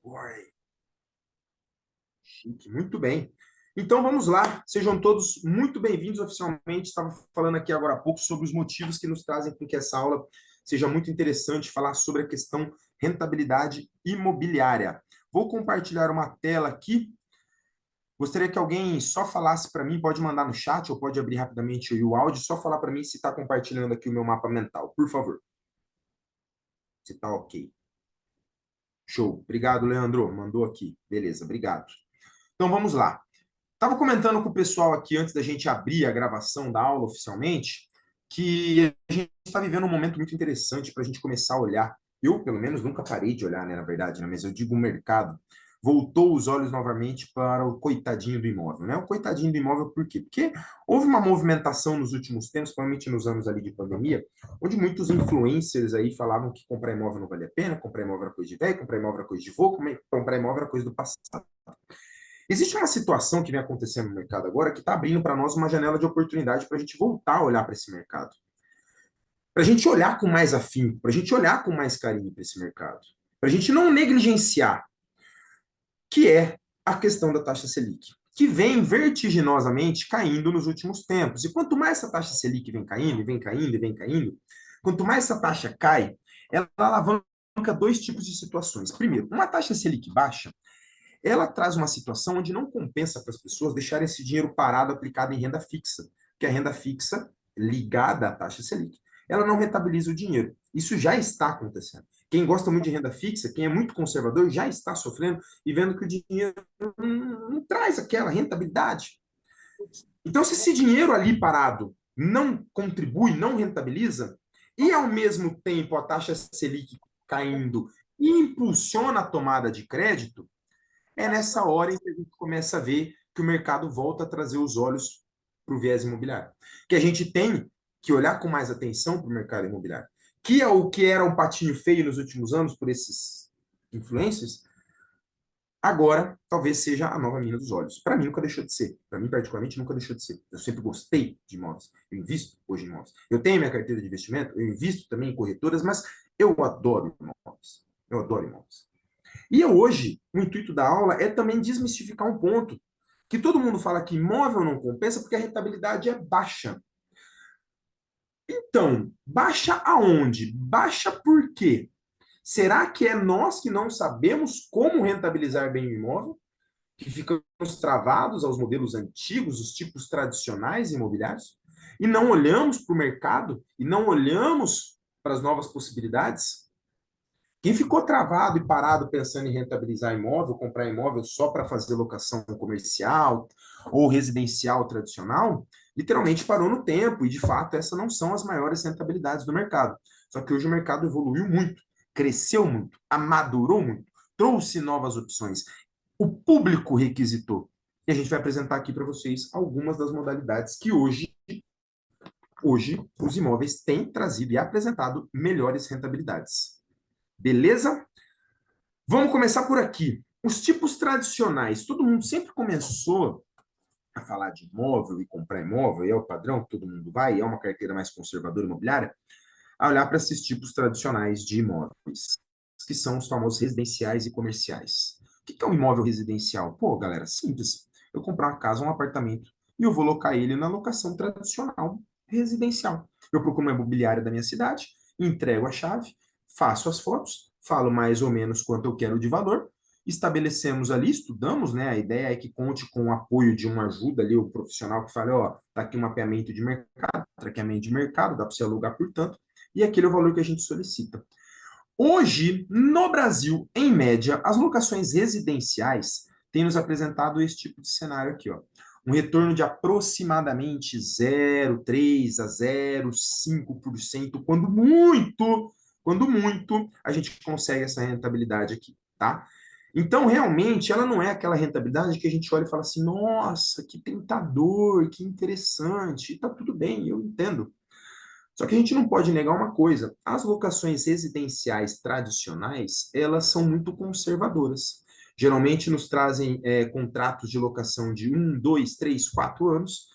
Oi, chique, muito bem. Então vamos lá, sejam todos muito bem-vindos oficialmente. Estava falando aqui agora há pouco sobre os motivos que nos trazem com que essa aula seja muito interessante, falar sobre a questão rentabilidade imobiliária. Vou compartilhar uma tela aqui. Gostaria que alguém só falasse para mim, pode mandar no chat ou pode abrir rapidamente o áudio, só falar para mim se está compartilhando aqui o meu mapa mental, por favor. Se está ok. Show. Obrigado, Leandro. Mandou aqui. Beleza, obrigado. Então vamos lá. Estava comentando com o pessoal aqui antes da gente abrir a gravação da aula oficialmente, que a gente está vivendo um momento muito interessante para a gente começar a olhar. Eu, pelo menos, nunca parei de olhar, né, na verdade, né, mas eu digo o mercado. Voltou os olhos novamente para o coitadinho do imóvel, né? O coitadinho do imóvel, por quê? Porque houve uma movimentação nos últimos tempos, principalmente nos anos ali de pandemia, onde muitos influencers aí falavam que comprar imóvel não valia a pena, comprar imóvel era coisa de velho, comprar imóvel era coisa de vô, comprar imóvel era coisa do passado. Existe uma situação que vem acontecendo no mercado agora que está abrindo para nós uma janela de oportunidade para a gente voltar a olhar para esse mercado. Para a gente olhar com mais afinco, para a gente olhar com mais carinho para esse mercado. Para a gente não negligenciar, que é a questão da taxa Selic, que vem vertiginosamente caindo nos últimos tempos. E quanto mais essa taxa Selic vem caindo, e vem caindo, e vem caindo, quanto mais essa taxa cai, ela alavanca dois tipos de situações. Primeiro, uma taxa Selic baixa, ela traz uma situação onde não compensa para as pessoas deixarem esse dinheiro parado aplicado em renda fixa, porque a renda fixa, ligada à taxa Selic, ela não rentabiliza o dinheiro. Isso já está acontecendo. Quem gosta muito de renda fixa, quem é muito conservador, já está sofrendo e vendo que o dinheiro não traz aquela rentabilidade. Então, se esse dinheiro ali parado não contribui, não rentabiliza, e ao mesmo tempo a taxa Selic caindo impulsiona a tomada de crédito, é nessa hora em que a gente começa a ver que o mercado volta a trazer os olhos para o viés imobiliário. Que a gente tem que olhar com mais atenção para o mercado imobiliário. Que é o que era um patinho feio nos últimos anos por esses influencers, agora talvez seja a nova mina dos olhos. Para mim nunca deixou de ser. Para mim, particularmente, nunca deixou de ser. Eu sempre gostei de imóveis. Eu invisto hoje em imóveis. Eu tenho minha carteira de investimento, eu invisto também em corretoras, mas eu adoro imóveis. Eu adoro imóveis. E hoje, o intuito da aula é também desmistificar um ponto, que todo mundo fala que imóvel não compensa porque a rentabilidade é baixa. Então, baixa aonde? Baixa por quê? Será que é nós que não sabemos como rentabilizar bem o imóvel? Que ficamos travados aos modelos antigos, os tipos tradicionais imobiliários? E não olhamos para o mercado? E não olhamos para as novas possibilidades? Quem ficou travado e parado pensando em rentabilizar imóvel, comprar imóvel só para fazer locação comercial ou residencial tradicional, literalmente parou no tempo e, de fato, essas não são as maiores rentabilidades do mercado. Só que hoje o mercado evoluiu muito, cresceu muito, amadurou muito, trouxe novas opções. O público requisitou. E a gente vai apresentar aqui para vocês algumas das modalidades que hoje os imóveis têm trazido e apresentado melhores rentabilidades. Beleza? Vamos começar por aqui. Os tipos tradicionais. Todo mundo sempre começou a falar de imóvel e comprar imóvel, e é o padrão que todo mundo vai, é uma carteira mais conservadora imobiliária, a olhar para esses tipos tradicionais de imóveis, que são os famosos residenciais e comerciais. O que é um imóvel residencial? Pô, galera, simples. Eu comprar uma casa, um apartamento, e eu vou locar ele na locação tradicional residencial. Eu procuro uma imobiliária da minha cidade, entrego a chave, faço as fotos, falo mais ou menos quanto eu quero de valor, estabelecemos ali, estudamos, né? A ideia é que conte com o apoio de uma ajuda ali, o profissional que fale, ó, tá aqui um mapeamento de mercado, traqueamento de mercado, dá para você alugar por tanto, e aquele é o valor que a gente solicita. Hoje, no Brasil, em média, as locações residenciais têm nos apresentado esse tipo de cenário aqui, ó. Um retorno de aproximadamente 0,3 a 0,5%, quando muito, a gente consegue essa rentabilidade aqui, tá? Então, realmente, ela não é aquela rentabilidade que a gente olha e fala assim, nossa, que tentador, que interessante, e tá tudo bem, eu entendo. Só que a gente não pode negar uma coisa, as locações residenciais tradicionais, elas são muito conservadoras. Geralmente nos trazem contratos de locação de 1, 2, 3, 4 anos,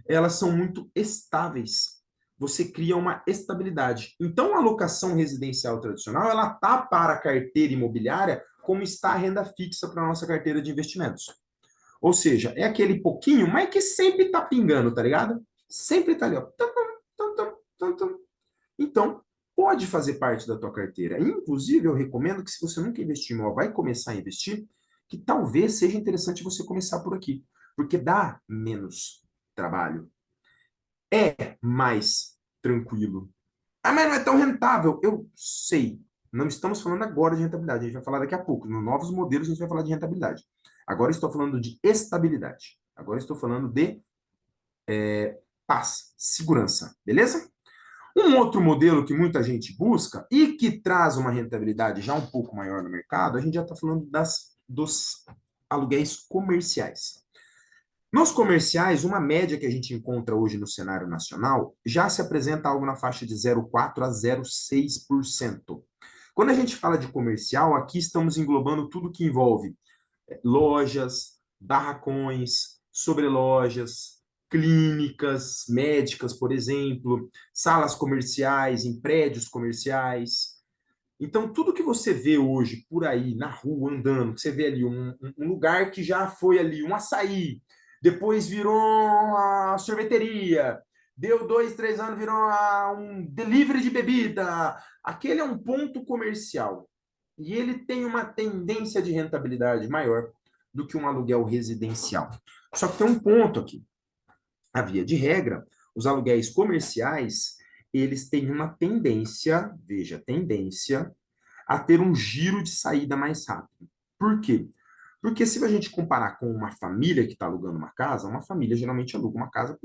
elas são muito estáveis. Você cria uma estabilidade. Então, a locação residencial tradicional, ela tá para a carteira imobiliária como está a renda fixa para a nossa carteira de investimentos. Ou seja, é aquele pouquinho, mas que sempre está pingando, tá ligado? Sempre está ali, ó. Tum, tum, tum, tum, tum. Então, pode fazer parte da tua carteira. Inclusive, eu recomendo que se você nunca investiu em imóvel, vai começar a investir, que talvez seja interessante você começar por aqui, porque dá menos trabalho, é mais tranquilo. Ah, mas não é tão rentável. Eu sei. Não estamos falando agora de rentabilidade, a gente vai falar daqui a pouco. Nos novos modelos, a gente vai falar de rentabilidade. Agora estou falando de estabilidade. Agora estou falando de paz, segurança, beleza? Um outro modelo que muita gente busca e que traz uma rentabilidade já um pouco maior no mercado, a gente já está falando dos aluguéis comerciais. Nos comerciais, uma média que a gente encontra hoje no cenário nacional já se apresenta algo na faixa de 0,4% a 0,6%. Quando a gente fala de comercial, aqui estamos englobando tudo que envolve lojas, barracões, sobrelojas, clínicas médicas, por exemplo, salas comerciais, em prédios comerciais. Então, tudo que você vê hoje por aí, na rua, andando, que você vê ali um lugar que já foi ali um açaí, depois virou uma sorveteria, deu 2, 3 anos, virou um delivery de bebida. Aquele é um ponto comercial. E ele tem uma tendência de rentabilidade maior do que um aluguel residencial. Só que tem um ponto aqui. A via de regra, os aluguéis comerciais, eles têm uma tendência, veja, tendência, a ter um giro de saída mais rápido. Por quê? Porque se a gente comparar com uma família que está alugando uma casa, uma família geralmente aluga uma casa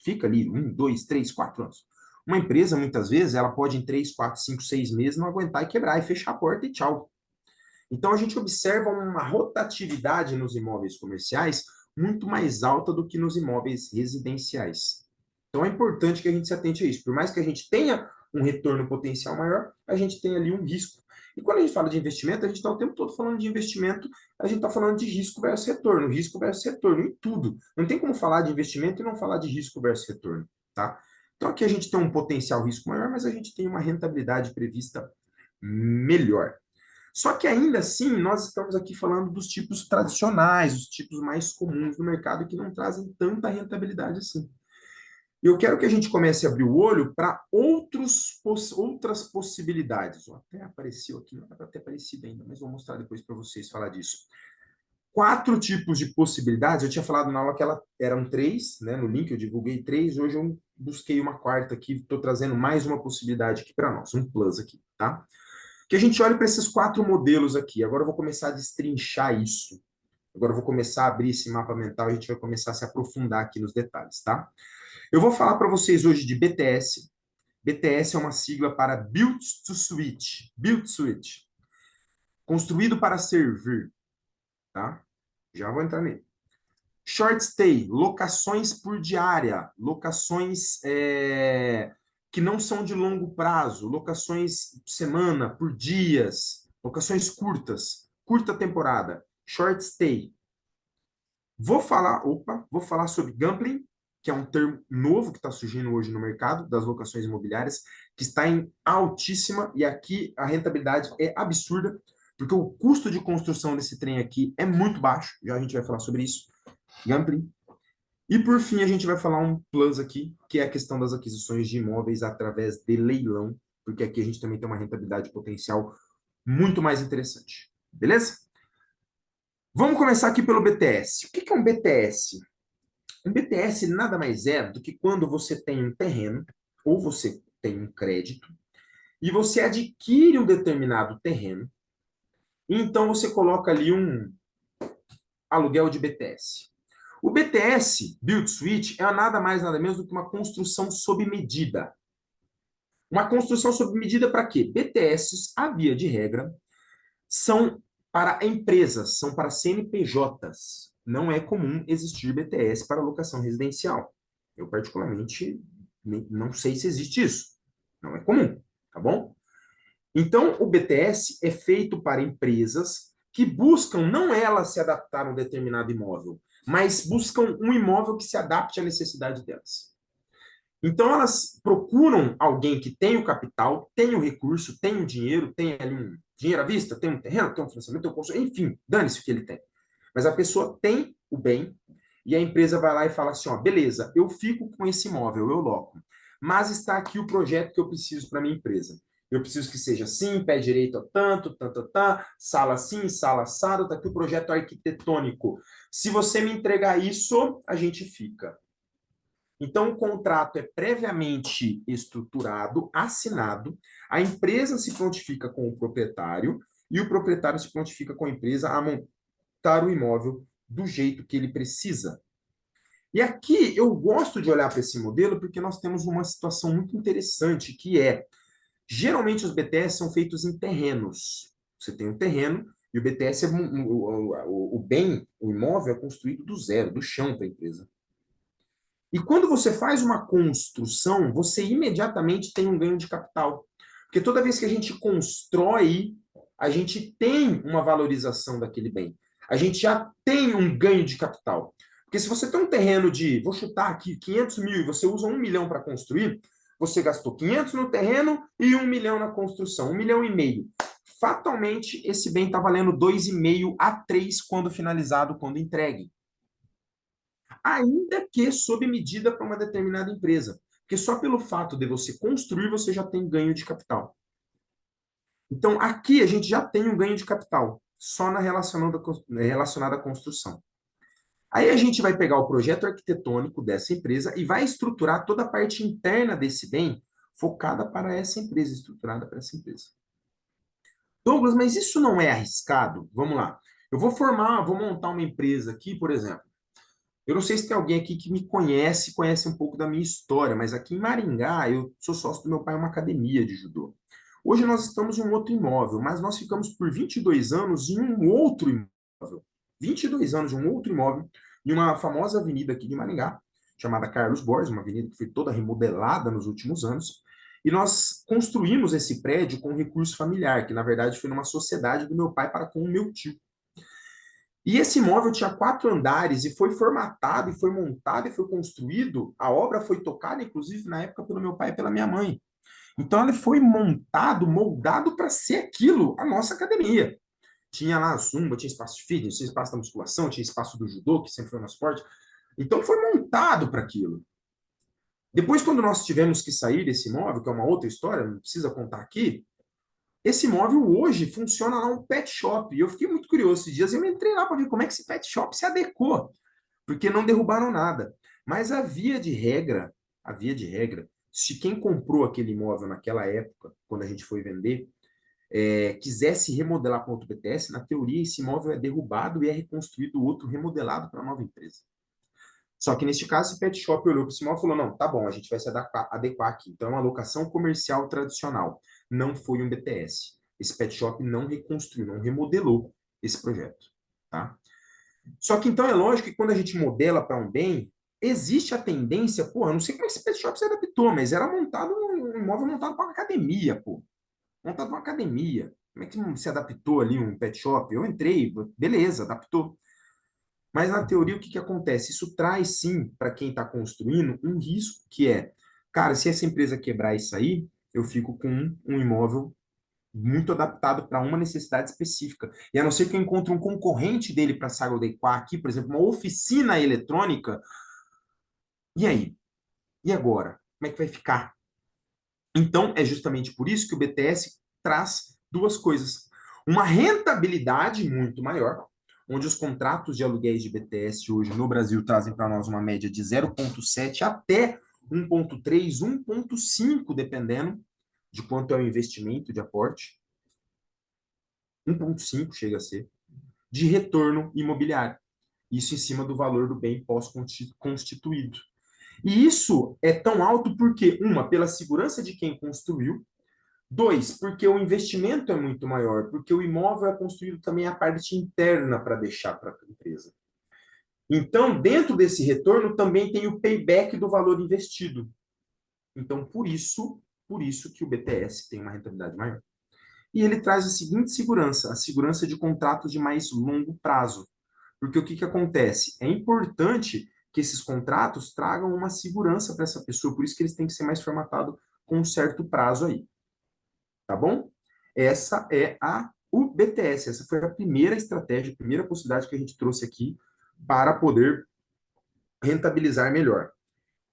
fica ali 1, 2, 3, 4 anos. Uma empresa, muitas vezes, ela pode em 3, 4, 5, 6 meses não aguentar e quebrar e fechar a porta e tchau. Então, a gente observa uma rotatividade nos imóveis comerciais muito mais alta do que nos imóveis residenciais. Então, é importante que a gente se atente a isso. Por mais que a gente tenha um retorno potencial maior, a gente tem ali um risco. E quando a gente fala de investimento, a gente está o tempo todo falando de investimento, a gente está falando de risco versus retorno, em tudo. Não tem como falar de investimento e não falar de risco versus retorno, tá? Então, aqui a gente tem um potencial risco maior, mas a gente tem uma rentabilidade prevista melhor. Só que ainda assim, nós estamos aqui falando dos tipos tradicionais, os tipos mais comuns do mercado que não trazem tanta rentabilidade assim. Eu quero que a gente comece a abrir o olho para outras possibilidades. Ó, até apareceu aqui, não era para ter aparecido ainda, mas vou mostrar depois para vocês falar disso. 4 tipos de possibilidades. Eu tinha falado na aula que eram 3, né? No link eu divulguei 3, hoje eu busquei uma quarta aqui, estou trazendo mais uma possibilidade aqui para nós, um plus aqui, tá? Que a gente olhe para esses 4 modelos aqui. Agora eu vou começar a destrinchar isso. Agora eu vou começar a abrir esse mapa mental e a gente vai começar a se aprofundar aqui nos detalhes, tá? Eu vou falar para vocês hoje de BTS. BTS é uma sigla para Built to Switch. Built Switch. Construído para servir, tá? Já vou entrar nele. Short stay, locações por diária, locações que não são de longo prazo, locações por semana, por dias, locações curtas, curta temporada, short stay. Vou falar sobre gambling, que é um termo novo que está surgindo hoje no mercado das locações imobiliárias, que está em altíssima, e aqui a rentabilidade é absurda, porque o custo de construção desse trem aqui é muito baixo, já a gente vai falar sobre isso, gambling. E por fim, a gente vai falar um plus aqui, que é a questão das aquisições de imóveis através de leilão, porque aqui a gente também tem uma rentabilidade potencial muito mais interessante. Beleza? Vamos começar aqui pelo BTS. O que é um BTS? Um BTS nada mais é do que quando você tem um terreno, ou você tem um crédito, e você adquire um determinado terreno, e então você coloca ali um aluguel de BTS. O BTS, Build Suite, é nada mais nada menos do que uma construção sob medida. Uma construção sob medida para quê? BTS, a via de regra, são para empresas, são para CNPJs. Não é comum existir BTS para locação residencial. Eu, particularmente, não sei se existe isso. Não é comum, tá bom? Então, o BTS é feito para empresas que buscam não elas se adaptar a um determinado imóvel, mas buscam um imóvel que se adapte à necessidade delas. Então, elas procuram alguém que tem o capital, tem o recurso, tem o dinheiro, tem ali um dinheiro à vista, tem um terreno, tem um financiamento, tem um consumo, enfim, dane-se o que ele tem. Mas a pessoa tem o bem e a empresa vai lá e fala assim, ó, beleza, eu fico com esse imóvel, eu loco, mas está aqui o projeto que eu preciso para minha empresa. Eu preciso que seja assim, pé direito a tanto, tanto, tanto, sala assim, sala assado, está aqui o projeto arquitetônico. Se você me entregar isso, a gente fica. Então, o contrato é previamente estruturado, assinado, a empresa se prontifica com o proprietário e o proprietário se prontifica com a empresa a montar o imóvel do jeito que ele precisa. E aqui eu gosto de olhar para esse modelo porque nós temos uma situação muito interessante, que é, geralmente os BTS são feitos em terrenos. Você tem um terreno e o BTS, o bem, o imóvel é construído do zero, do chão para a empresa. E quando você faz uma construção, você imediatamente tem um ganho de capital. Porque toda vez que a gente constrói, a gente tem uma valorização daquele bem. A gente já tem um ganho de capital. Porque se você tem um terreno de, vou chutar aqui, 500 mil e você usa 1 milhão para construir, você gastou 500 no terreno e 1 milhão na construção, 1 milhão e meio. Fatalmente, esse bem está valendo 2,5 a 3 quando finalizado, quando entregue, ainda que sob medida para uma determinada empresa. Porque só pelo fato de você construir, você já tem ganho de capital. Então, aqui a gente já tem um ganho de capital, só na relacionada à construção. Aí a gente vai pegar o projeto arquitetônico dessa empresa e vai estruturar toda a parte interna desse bem focada para essa empresa, estruturada para essa empresa. Douglas, mas isso não é arriscado? Vamos lá. Eu vou montar uma empresa aqui, por exemplo. Eu não sei se tem alguém aqui que me conhece, conhece um pouco da minha história, mas aqui em Maringá, eu sou sócio do meu pai em uma academia de judô. Hoje nós estamos em um outro imóvel, mas nós ficamos por 22 anos em um outro imóvel. 22 anos em um outro imóvel, em uma famosa avenida aqui de Maringá, chamada Carlos Borges, uma avenida que foi toda remodelada nos últimos anos. E nós construímos esse prédio com recurso familiar, que na verdade foi numa sociedade do meu pai para com o meu tio. E esse imóvel tinha 4 andares e foi formatado, e foi montado, e foi construído. A obra foi tocada, inclusive, na época, pelo meu pai e pela minha mãe. Então, ele foi montado, moldado para ser aquilo, a nossa academia. Tinha lá a zumba, tinha espaço de fitness, tinha espaço da musculação, tinha espaço do judô, que sempre foi nosso esporte. Então, foi montado para aquilo. Depois, quando nós tivemos que sair desse imóvel, que é uma outra história, não precisa contar aqui, esse imóvel hoje funciona lá um pet shop. E eu fiquei muito curioso esses dias. Eu entrei lá para ver como é que esse pet shop se adequou, porque não derrubaram nada. Mas a via de regra, se quem comprou aquele imóvel naquela época, quando a gente foi vender, quisesse remodelar para outro BTS, na teoria esse imóvel é derrubado e é reconstruído outro remodelado para a nova empresa. Só que neste caso, esse pet shop olhou para o imóvel e falou: não, tá bom, a gente vai se adequar aqui. Então, é uma locação comercial tradicional. Não foi um BTS. Esse pet shop não reconstruiu, não remodelou esse projeto. Tá? Só que então é lógico que quando a gente modela para um bem, existe a tendência, porra, eu não sei como esse pet shop se adaptou, mas era montado um imóvel montado para uma academia, pô. Montado para uma academia. Como é que se adaptou ali um pet shop? Eu entrei, beleza, adaptou. Mas na teoria, o que que acontece? Isso traz sim, para quem está construindo, um risco que é, cara, se essa empresa quebrar isso aí, eu fico com um imóvel muito adaptado para uma necessidade específica. E a não ser que eu encontre um concorrente dele para se adequar aqui, por exemplo, uma oficina eletrônica, e aí? E agora? Como é que vai ficar? Então, é justamente por isso que o BTS traz duas coisas. Uma rentabilidade muito maior, onde os contratos de aluguéis de BTS hoje no Brasil trazem para nós uma média de 0,7 até 1,3, 1,5, dependendo de quanto é o investimento de aporte. 1,5 chega a ser, de retorno imobiliário. Isso em cima do valor do bem pós-constituído. E isso é tão alto porque, uma, pela segurança de quem construiu, dois, porque o investimento é muito maior, porque o imóvel é construído também a parte interna para deixar para a empresa. Então, dentro desse retorno, também tem o payback do valor investido. Então, por isso que o BTS tem uma rentabilidade maior. E ele traz a seguinte segurança, a segurança de contratos de mais longo prazo. Porque o que, que acontece? É importante que esses contratos tragam uma segurança para essa pessoa, por isso que eles têm que ser mais formatados com um certo prazo aí, tá bom? Essa é o BTS, essa foi a primeira estratégia, a primeira possibilidade que a gente trouxe aqui para poder rentabilizar melhor.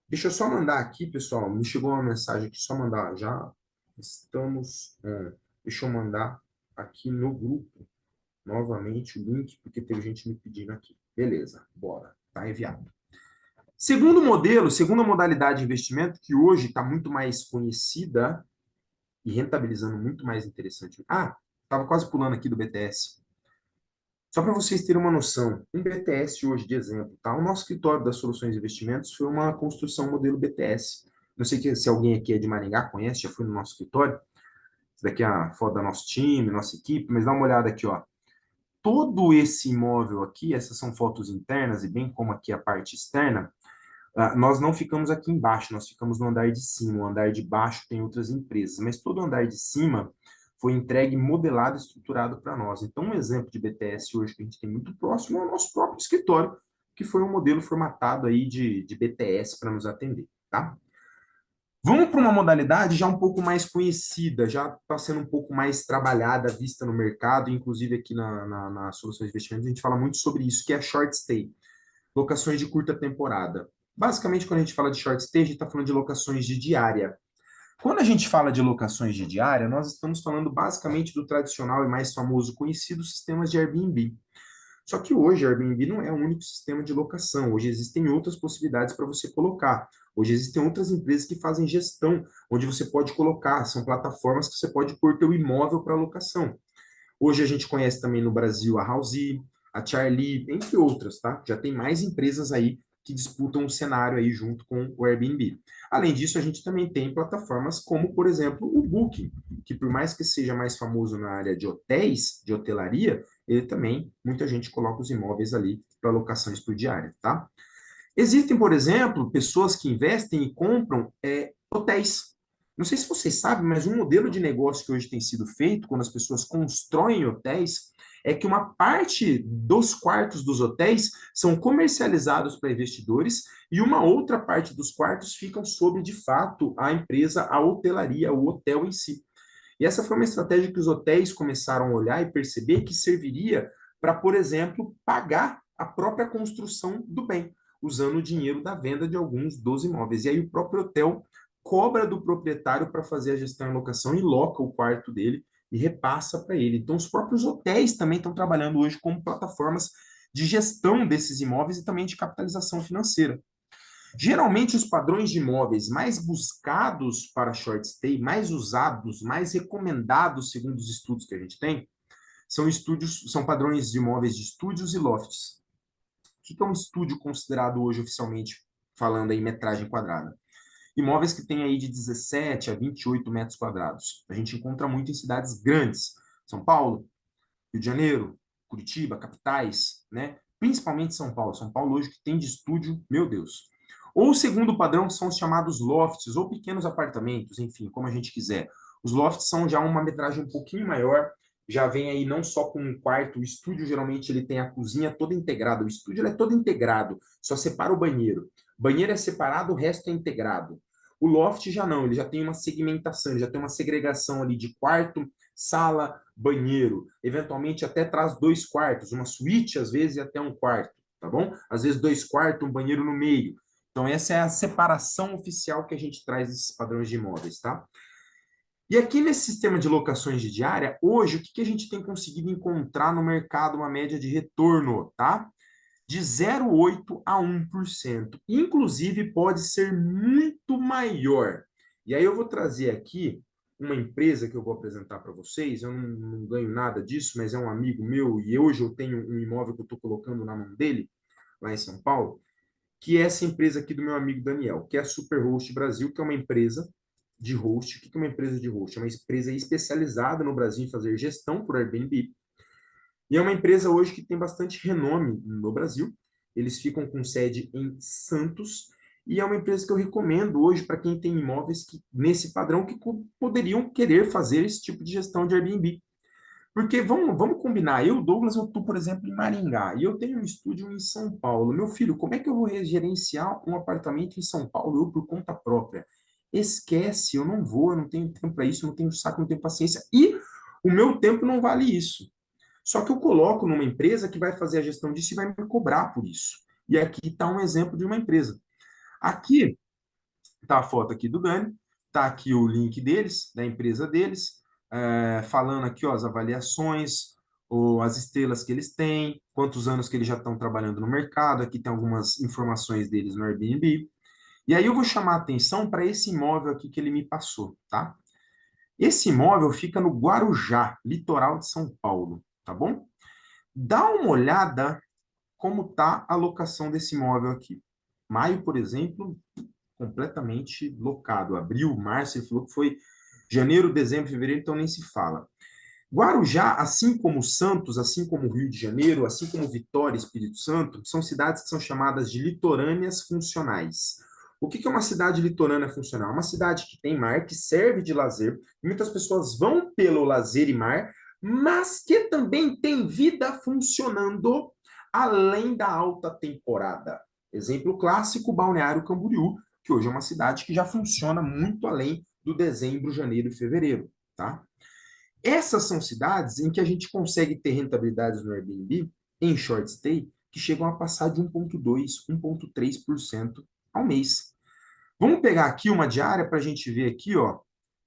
Deixa eu só mandar aqui, pessoal, me chegou uma mensagem aqui, só mandar já. Estamos. Deixa eu mandar aqui no grupo novamente o link, porque teve gente me pedindo aqui. Beleza, bora. Tá enviado. Segundo modelo, segunda modalidade de investimento, que hoje está muito mais conhecida e rentabilizando muito mais interessante. Estava quase pulando aqui do BTS. Só para vocês terem uma noção, um BTS hoje de exemplo, tá? O nosso escritório das soluções de investimentos foi uma construção modelo BTS. Não sei se alguém aqui é de Maringá, conhece, já foi no nosso escritório. Isso daqui é a foto do nosso time, nossa equipe, mas dá uma olhada aqui, ó. Todo esse imóvel aqui, essas são fotos internas e bem como aqui a parte externa, nós não ficamos aqui embaixo, nós ficamos no andar de cima. O andar de baixo tem outras empresas, mas todo o andar de cima foi entregue modelado e estruturado para nós. Então, um exemplo de BTS hoje que a gente tem muito próximo é o nosso próprio escritório, que foi um modelo formatado aí de BTS para nos atender, tá? Vamos para uma modalidade já um pouco mais conhecida, já está sendo um pouco mais trabalhada, vista no mercado, inclusive aqui na Soluções de Investimentos, a gente fala muito sobre isso, que é a short stay, locações de curta temporada. Basicamente, quando a gente fala de short stay, a gente está falando de locações de diária. Quando a gente fala de locações de diária, nós estamos falando basicamente do tradicional e mais famoso conhecido sistemas de Airbnb. Só que hoje, o Airbnb não é o único sistema de locação. Hoje existem outras possibilidades para você colocar. Hoje existem outras empresas que fazem gestão, onde você pode colocar, são plataformas que você pode pôr teu imóvel para locação. Hoje a gente conhece também no Brasil a Housee, a Charlie, entre outras, tá? Já tem mais empresas aí que disputam o cenário aí junto com o Airbnb. Além disso, a gente também tem plataformas como, por exemplo, o Booking, que por mais que seja mais famoso na área de hotéis, de hotelaria, ele também, muita gente coloca os imóveis ali para locações por diária, tá? Existem, por exemplo, pessoas que investem e compram hotéis. Não sei se vocês sabem, mas um modelo de negócio que hoje tem sido feito, quando as pessoas constroem hotéis, é que uma parte dos quartos dos hotéis são comercializados para investidores e uma outra parte dos quartos ficam sobre, de fato, a empresa, a hotelaria, o hotel em si. E essa foi uma estratégia que os hotéis começaram a olhar e perceber que serviria para, por exemplo, pagar a própria construção do bem, usando o dinheiro da venda de alguns dos imóveis. E aí o próprio hotel cobra do proprietário para fazer a gestão e locação e loca o quarto dele e repassa para ele. Então, os próprios hotéis também estão trabalhando hoje como plataformas de gestão desses imóveis e também de capitalização financeira. Geralmente, os padrões de imóveis mais buscados para short stay, mais usados, mais recomendados, segundo os estudos que a gente tem, são padrões de imóveis de estúdios e lofts. O que é um estúdio considerado hoje oficialmente, falando em metragem quadrada? Imóveis que têm aí de 17 a 28 metros quadrados. A gente encontra muito em cidades grandes, São Paulo, Rio de Janeiro, Curitiba, capitais, né? Principalmente São Paulo. São Paulo hoje que tem de estúdio, meu Deus. Ou o segundo padrão são os chamados lofts, ou pequenos apartamentos, enfim, como a gente quiser. Os lofts são já uma metragem um pouquinho maior, já vem aí não só com um quarto, o estúdio geralmente ele tem a cozinha toda integrada, o estúdio ele é todo integrado, só separa o banheiro. O banheiro é separado, o resto é integrado. O loft já não, ele já tem uma segmentação, ele já tem uma segregação ali de quarto, sala, banheiro. Eventualmente até traz dois quartos, uma suíte às vezes e até um quarto, tá bom? Às vezes dois quartos, um banheiro no meio. Então, essa é a separação oficial que a gente traz desses padrões de imóveis, tá? E aqui nesse sistema de locações de diária, hoje, o que a gente tem conseguido encontrar no mercado, uma média de retorno, tá? De 0,8% a 1%. Inclusive, pode ser muito maior. E aí eu vou trazer aqui uma empresa que eu vou apresentar para vocês. Eu não ganho nada disso, mas é um amigo meu e hoje eu tenho um imóvel que eu estou colocando na mão dele, lá em São Paulo, que é essa empresa aqui do meu amigo Daniel, que é a Superhost Brasil, que é uma empresa de host. O que é uma empresa de host? É uma empresa especializada no Brasil em fazer gestão por Airbnb. E é uma empresa hoje que tem bastante renome no Brasil. Eles ficam com sede em Santos. E é uma empresa que eu recomendo hoje para quem tem imóveis que, nesse padrão que poderiam querer fazer esse tipo de gestão de Airbnb. Porque vamos combinar, eu, Douglas, eu estou, por exemplo, em Maringá, e eu tenho um estúdio em São Paulo. Meu filho, como é que eu vou gerenciar um apartamento em São Paulo, eu por conta própria? Esquece, eu não vou, eu não tenho tempo para isso, eu não tenho saco, eu não tenho paciência, e o meu tempo não vale isso. Só que eu coloco numa empresa que vai fazer a gestão disso e vai me cobrar por isso. E aqui está um exemplo de uma empresa. Aqui está a foto aqui do Dani, está aqui o link deles, da empresa deles, falando aqui ó, as avaliações, ou as estrelas que eles têm, quantos anos que eles já estão trabalhando no mercado, aqui tem algumas informações deles no Airbnb. E aí eu vou chamar a atenção para esse imóvel aqui que ele me passou, tá? Esse imóvel fica no Guarujá, litoral de São Paulo, tá bom? Dá uma olhada como está a locação desse imóvel aqui. Maio, por exemplo, completamente locado. Abril, março, ele falou que foi janeiro, dezembro, fevereiro, então nem se fala. Guarujá, assim como Santos, assim como Rio de Janeiro, assim como Vitória e Espírito Santo, são cidades que são chamadas de litorâneas funcionais. O que é uma cidade litorânea funcional? Uma cidade que tem mar, que serve de lazer, muitas pessoas vão pelo lazer e mar, mas que também tem vida funcionando além da alta temporada. Exemplo clássico, Balneário Camboriú, que hoje é uma cidade que já funciona muito além do dezembro, janeiro e fevereiro, tá? Essas são cidades em que a gente consegue ter rentabilidades no Airbnb em short stay que chegam a passar de 1,2, 1,3% ao mês. Vamos pegar aqui uma diária para a gente ver aqui, ó,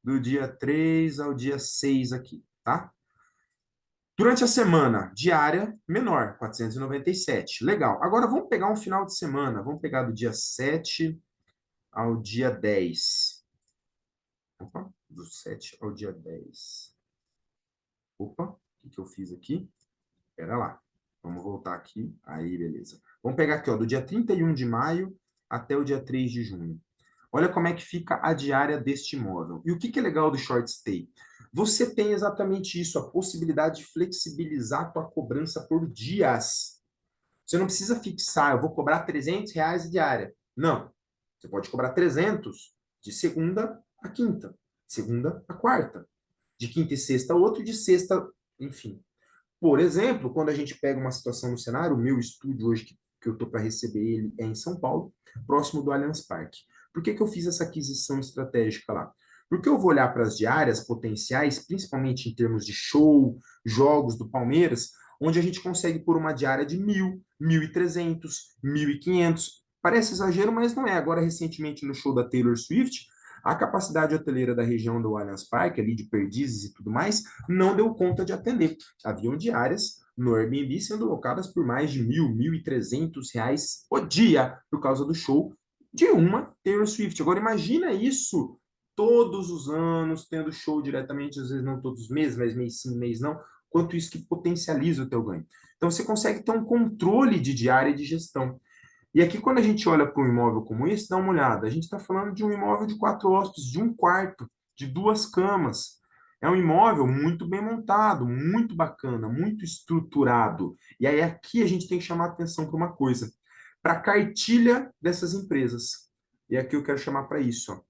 do dia 3 ao dia 6 aqui, tá? Durante a semana, diária menor, 497. Legal. Agora vamos pegar um final de semana. Vamos pegar do dia 7 ao dia 10. Opa, do 7 ao dia 10. Opa, o que eu fiz aqui? Espera lá. Vamos voltar aqui. Aí, beleza. Vamos pegar aqui, ó, do dia 31 de maio até o dia 3 de junho. Olha como é que fica a diária deste imóvel. E o que é legal do short stay? Você tem exatamente isso, a possibilidade de flexibilizar a tua cobrança por dias. Você não precisa fixar, eu vou cobrar R$ 300 diária. Não. Você pode cobrar 300 de segunda a quinta, segunda a quarta, de quinta e sexta a outro, de sexta, enfim. Por exemplo, quando a gente pega uma situação no cenário, o meu estúdio hoje, que eu estou para receber ele, é em São Paulo, próximo do Allianz Parque. Por que eu fiz essa aquisição estratégica lá? Porque eu vou olhar para as diárias potenciais, principalmente em termos de show, jogos do Palmeiras, onde a gente consegue pôr uma diária de 1.000, 1.300, 1.500. Parece exagero, mas não é. Agora, recentemente, no show da Taylor Swift, a capacidade hoteleira da região do Allianz Parque, ali de Perdizes e tudo mais, não deu conta de atender. Haviam diárias no Airbnb sendo locadas por mais de 1.000, R$ 1.300 o dia por causa do show de uma Taylor Swift. Agora imagina isso todos os anos, tendo show diretamente, às vezes não todos os meses, mas mês sim, mês não, quanto isso que potencializa o teu ganho. Então você consegue ter um controle de diária e de gestão. E aqui, quando a gente olha para um imóvel como esse, dá uma olhada. A gente está falando de um imóvel de 4 hóspedes, de um quarto, de 2 camas. É um imóvel muito bem montado, muito bacana, muito estruturado. E aí, aqui a gente tem que chamar atenção para uma coisa: para a cartilha dessas empresas. E aqui eu quero chamar para isso. Ó.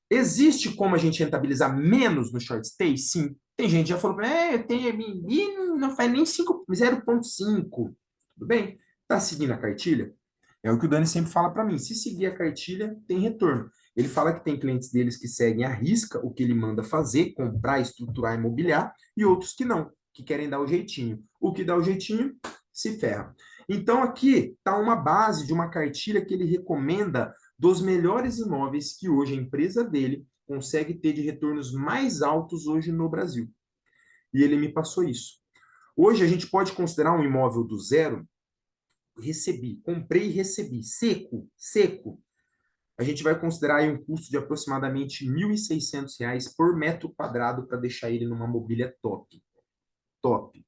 Existe como a gente rentabilizar menos no short stay? Sim. Tem gente que já falou, eu tenho Airbnb, não faz nem 0,5. Tudo bem? Está seguindo a cartilha? É o que o Dani sempre fala para mim. Se seguir a cartilha, tem retorno. Ele fala que tem clientes deles que seguem à risca o que ele manda fazer, comprar, estruturar, imobiliar, e outros que não, que querem dar o jeitinho. O que dá o jeitinho, se ferra. Então, aqui está uma base de uma cartilha que ele recomenda dos melhores imóveis que hoje a empresa dele consegue ter de retornos mais altos hoje no Brasil. E ele me passou isso. Hoje a gente pode considerar um imóvel do zero, comprei e recebi, seco, seco. A gente vai considerar aí um custo de aproximadamente R$ 1.600 por metro quadrado para deixar ele numa mobília top. Top.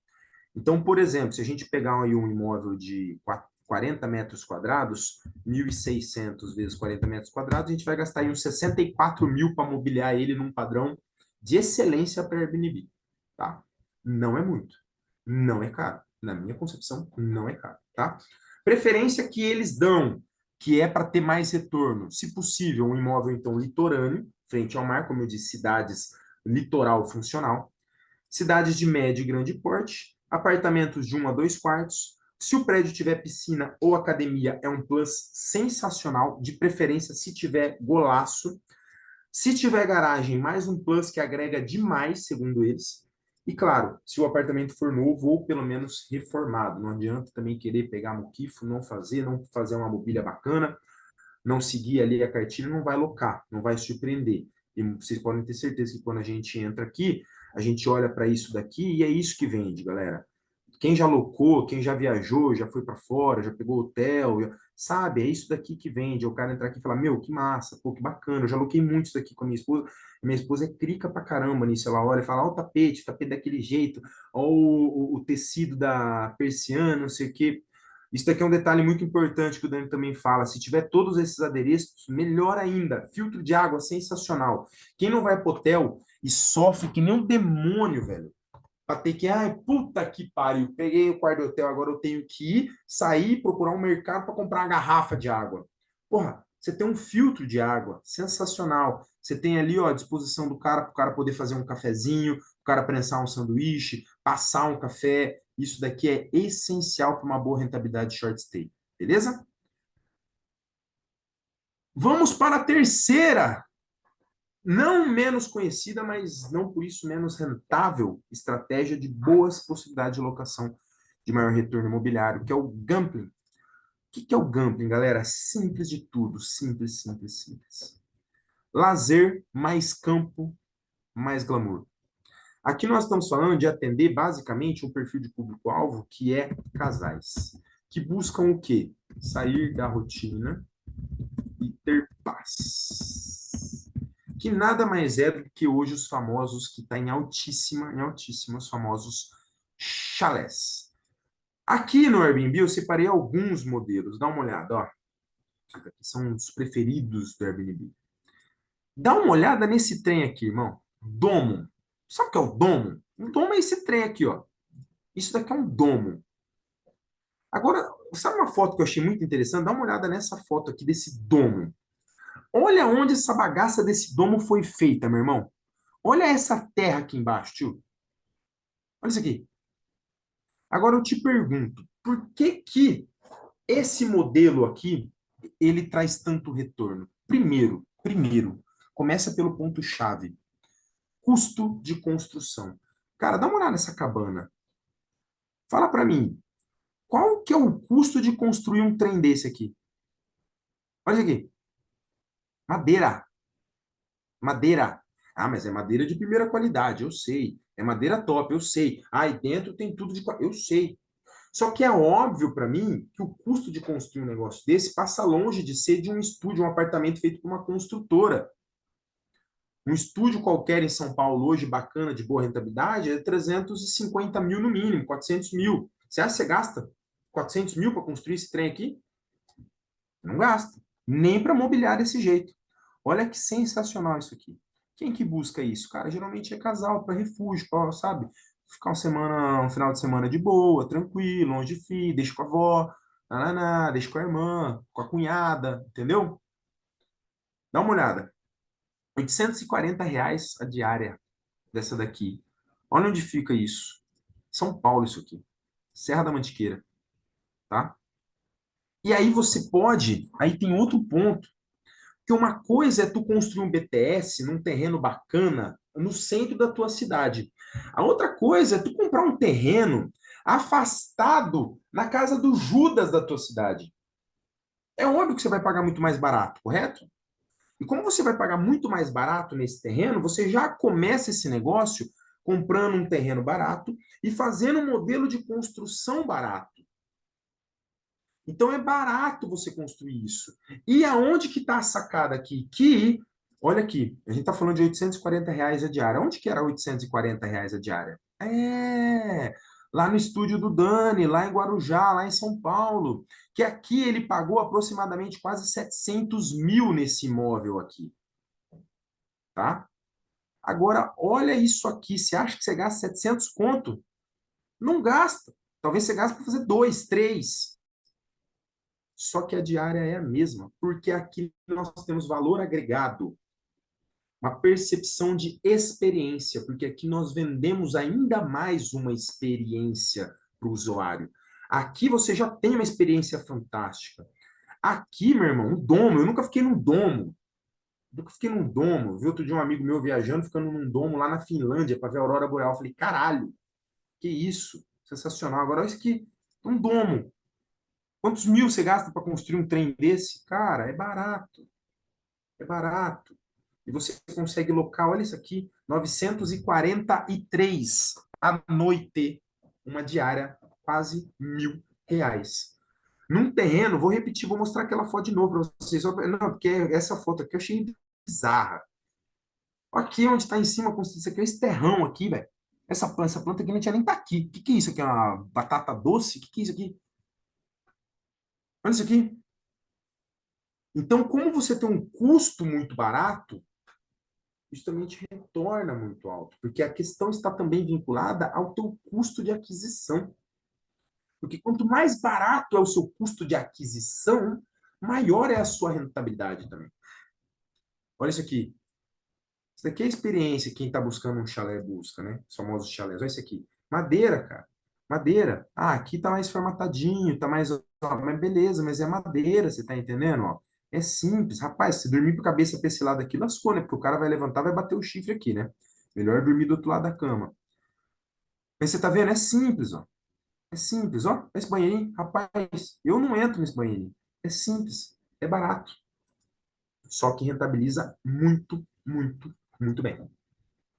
Então, por exemplo, se a gente pegar aí um imóvel de 40 metros quadrados, 1.600 vezes 40 metros quadrados, a gente vai gastar aí uns 64 mil para mobiliar ele num padrão de excelência para Airbnb. Tá? Não é muito. Não é caro. Na minha concepção, não é caro. Tá? Preferência que eles dão, que é para ter mais retorno. Se possível, um imóvel, então, litorâneo, frente ao mar, como eu disse, cidades litoral funcional. Cidades de médio e grande porte, apartamentos de 1 a 2 quartos. Se o prédio tiver piscina ou academia, é um plus sensacional, de preferência se tiver golaço. Se tiver garagem, mais um plus que agrega demais, segundo eles. E claro, se o apartamento for novo ou pelo menos reformado, não adianta também querer pegar muquifo, não fazer uma mobília bacana, não seguir ali a cartilha, não vai locar, não vai surpreender. E vocês podem ter certeza que quando a gente entra aqui, a gente olha para isso daqui e é isso que vende, galera. Quem já locou, quem já viajou, já foi para fora, já pegou hotel, sabe? É isso daqui que vende. É o cara entrar aqui e falar: Meu, que massa, pô, que bacana. Eu já loquei muito isso daqui com a minha esposa. Minha esposa é crica pra caramba nisso. Ela olha e fala: Ó, o tapete daquele jeito, ó, o tecido da persiana, não sei o quê. Isso daqui é um detalhe muito importante que o Dani também fala. Se tiver todos esses adereços, melhor ainda. Filtro de água sensacional. Quem não vai pro hotel e sofre que nem um demônio, velho, para ter que, ai, puta que pariu, peguei o quarto do hotel, agora eu tenho que ir, sair, procurar um mercado para comprar uma garrafa de água. Porra, você tem um filtro de água, sensacional. Você tem ali, ó, à disposição do cara, para o cara poder fazer um cafezinho, o cara prensar um sanduíche, passar um café. Isso daqui é essencial para uma boa rentabilidade de short stay, beleza? Vamos para a terceira, não menos conhecida, mas não por isso menos rentável, estratégia de boas possibilidades de locação de maior retorno imobiliário, que é o gambling. O que é o gambling, galera? Simples de tudo, simples, simples, simples. Lazer mais campo, mais glamour. Aqui nós estamos falando de atender basicamente um perfil de público-alvo que é casais, que buscam o quê? Sair da rotina e ter paz. Que nada mais é do que hoje os famosos, que está em altíssima, os famosos chalés. Aqui no Airbnb eu separei alguns modelos, dá uma olhada, ó. Aqui são os preferidos do Airbnb. Dá uma olhada nesse trem aqui, irmão. Domo. Sabe o que é o domo? O domo é esse trem aqui, ó. Isso daqui é um domo. Agora, sabe uma foto que eu achei muito interessante? Dá uma olhada nessa foto aqui desse domo. Olha onde essa bagaça desse domo foi feita, meu irmão. Olha essa terra aqui embaixo, tio. Olha isso aqui. Agora eu te pergunto, por que que esse modelo aqui, ele traz tanto retorno? Primeiro, começa pelo ponto-chave. Custo de construção. Cara, dá uma olhada nessa cabana. Fala para mim, qual que é o custo de construir um trem desse aqui? Olha isso aqui. Madeira. Madeira. Ah, mas é madeira de primeira qualidade, eu sei. É madeira top, eu sei. Ah, e dentro tem tudo de qualidade, eu sei. Só que é óbvio para mim que o custo de construir um negócio desse passa longe de ser de um estúdio, um apartamento feito por uma construtora. Um estúdio qualquer em São Paulo hoje, bacana, de boa rentabilidade, é 350 mil no mínimo, 400 mil. Você acha que você gasta 400 mil para construir esse trem aqui? Não gasta. Nem para mobiliar desse jeito. Olha que sensacional isso aqui. Quem que busca isso? Cara, geralmente é casal, para refúgio, pra, sabe? Ficar uma semana, um final de semana de boa, tranquilo, longe de filho, deixa com a avó, nananá, deixa com a irmã, com a cunhada, entendeu? Dá uma olhada. R$ 840 a diária dessa daqui. Olha onde fica isso. São Paulo, isso aqui. Serra da Mantiqueira, tá? E aí você pode, aí tem outro ponto, que uma coisa é tu construir um BTS num terreno bacana no centro da tua cidade. A outra coisa é tu comprar um terreno afastado na casa do Judas da tua cidade. É óbvio que você vai pagar muito mais barato, correto? E como você vai pagar muito mais barato nesse terreno, você já começa esse negócio comprando um terreno barato e fazendo um modelo de construção barato. Então é barato você construir isso. E aonde que está a sacada aqui? Que, olha aqui, a gente está falando de R$ 840 a diária. Onde que era R$ 840 a diária? Lá no estúdio do Dani, lá em Guarujá, lá em São Paulo. Que aqui ele pagou aproximadamente quase 700 mil nesse imóvel aqui, tá? Agora, olha isso aqui. Você acha que você gasta 700 conto? Não gasta. Talvez você gaste para fazer dois, três. Só que a diária é a mesma, porque aqui nós temos valor agregado. uma percepção de experiência, porque aqui nós vendemos ainda mais uma experiência para o usuário. Aqui você já tem uma experiência fantástica. Aqui, meu irmão, um domo, eu nunca fiquei num domo. Nunca fiquei num domo. Vi outro dia um amigo meu viajando, ficando num domo lá na Finlândia para ver a aurora boreal. Eu falei, caralho, que isso? Sensacional. Agora, olha isso aqui, um domo. Quantos mil você gasta para construir um trem desse? Cara, é barato. É barato. E você consegue local, olha isso aqui, 943 à noite, uma diária, quase R$ 1.000. Num terreno, vou repetir, vou mostrar aquela foto de novo para vocês. Não, porque essa foto aqui eu achei bizarra. Aqui onde está em cima, isso aqui é esse terrão aqui, velho. Essa planta aqui não tinha nem tá aqui. O que que é isso aqui? É uma batata doce? O que que é isso aqui? Olha isso aqui. Então, como você tem um custo muito barato, isso também te retorna muito alto, porque a questão está também vinculada ao teu custo de aquisição. Porque quanto mais barato é o seu custo de aquisição, maior é a sua rentabilidade também. Olha isso aqui. Isso daqui é a experiência que quem está buscando um chalé busca, né? Os famosos chalés. Olha isso aqui. Madeira, cara. Madeira. Ah, aqui tá mais formatadinho, tá mais. Ó, mas beleza, mas é madeira, você tá entendendo? Ó, é simples. Rapaz, se dormir com a cabeça pra esse lado aqui, lascou, né? Porque o cara vai levantar, vai bater o chifre aqui, né? Melhor dormir do outro lado da cama. Mas você tá vendo? É simples, ó. É simples, ó. Esse banheirinho, rapaz, eu não entro nesse banheirinho. É simples. É barato. Só que rentabiliza muito, muito, muito bem.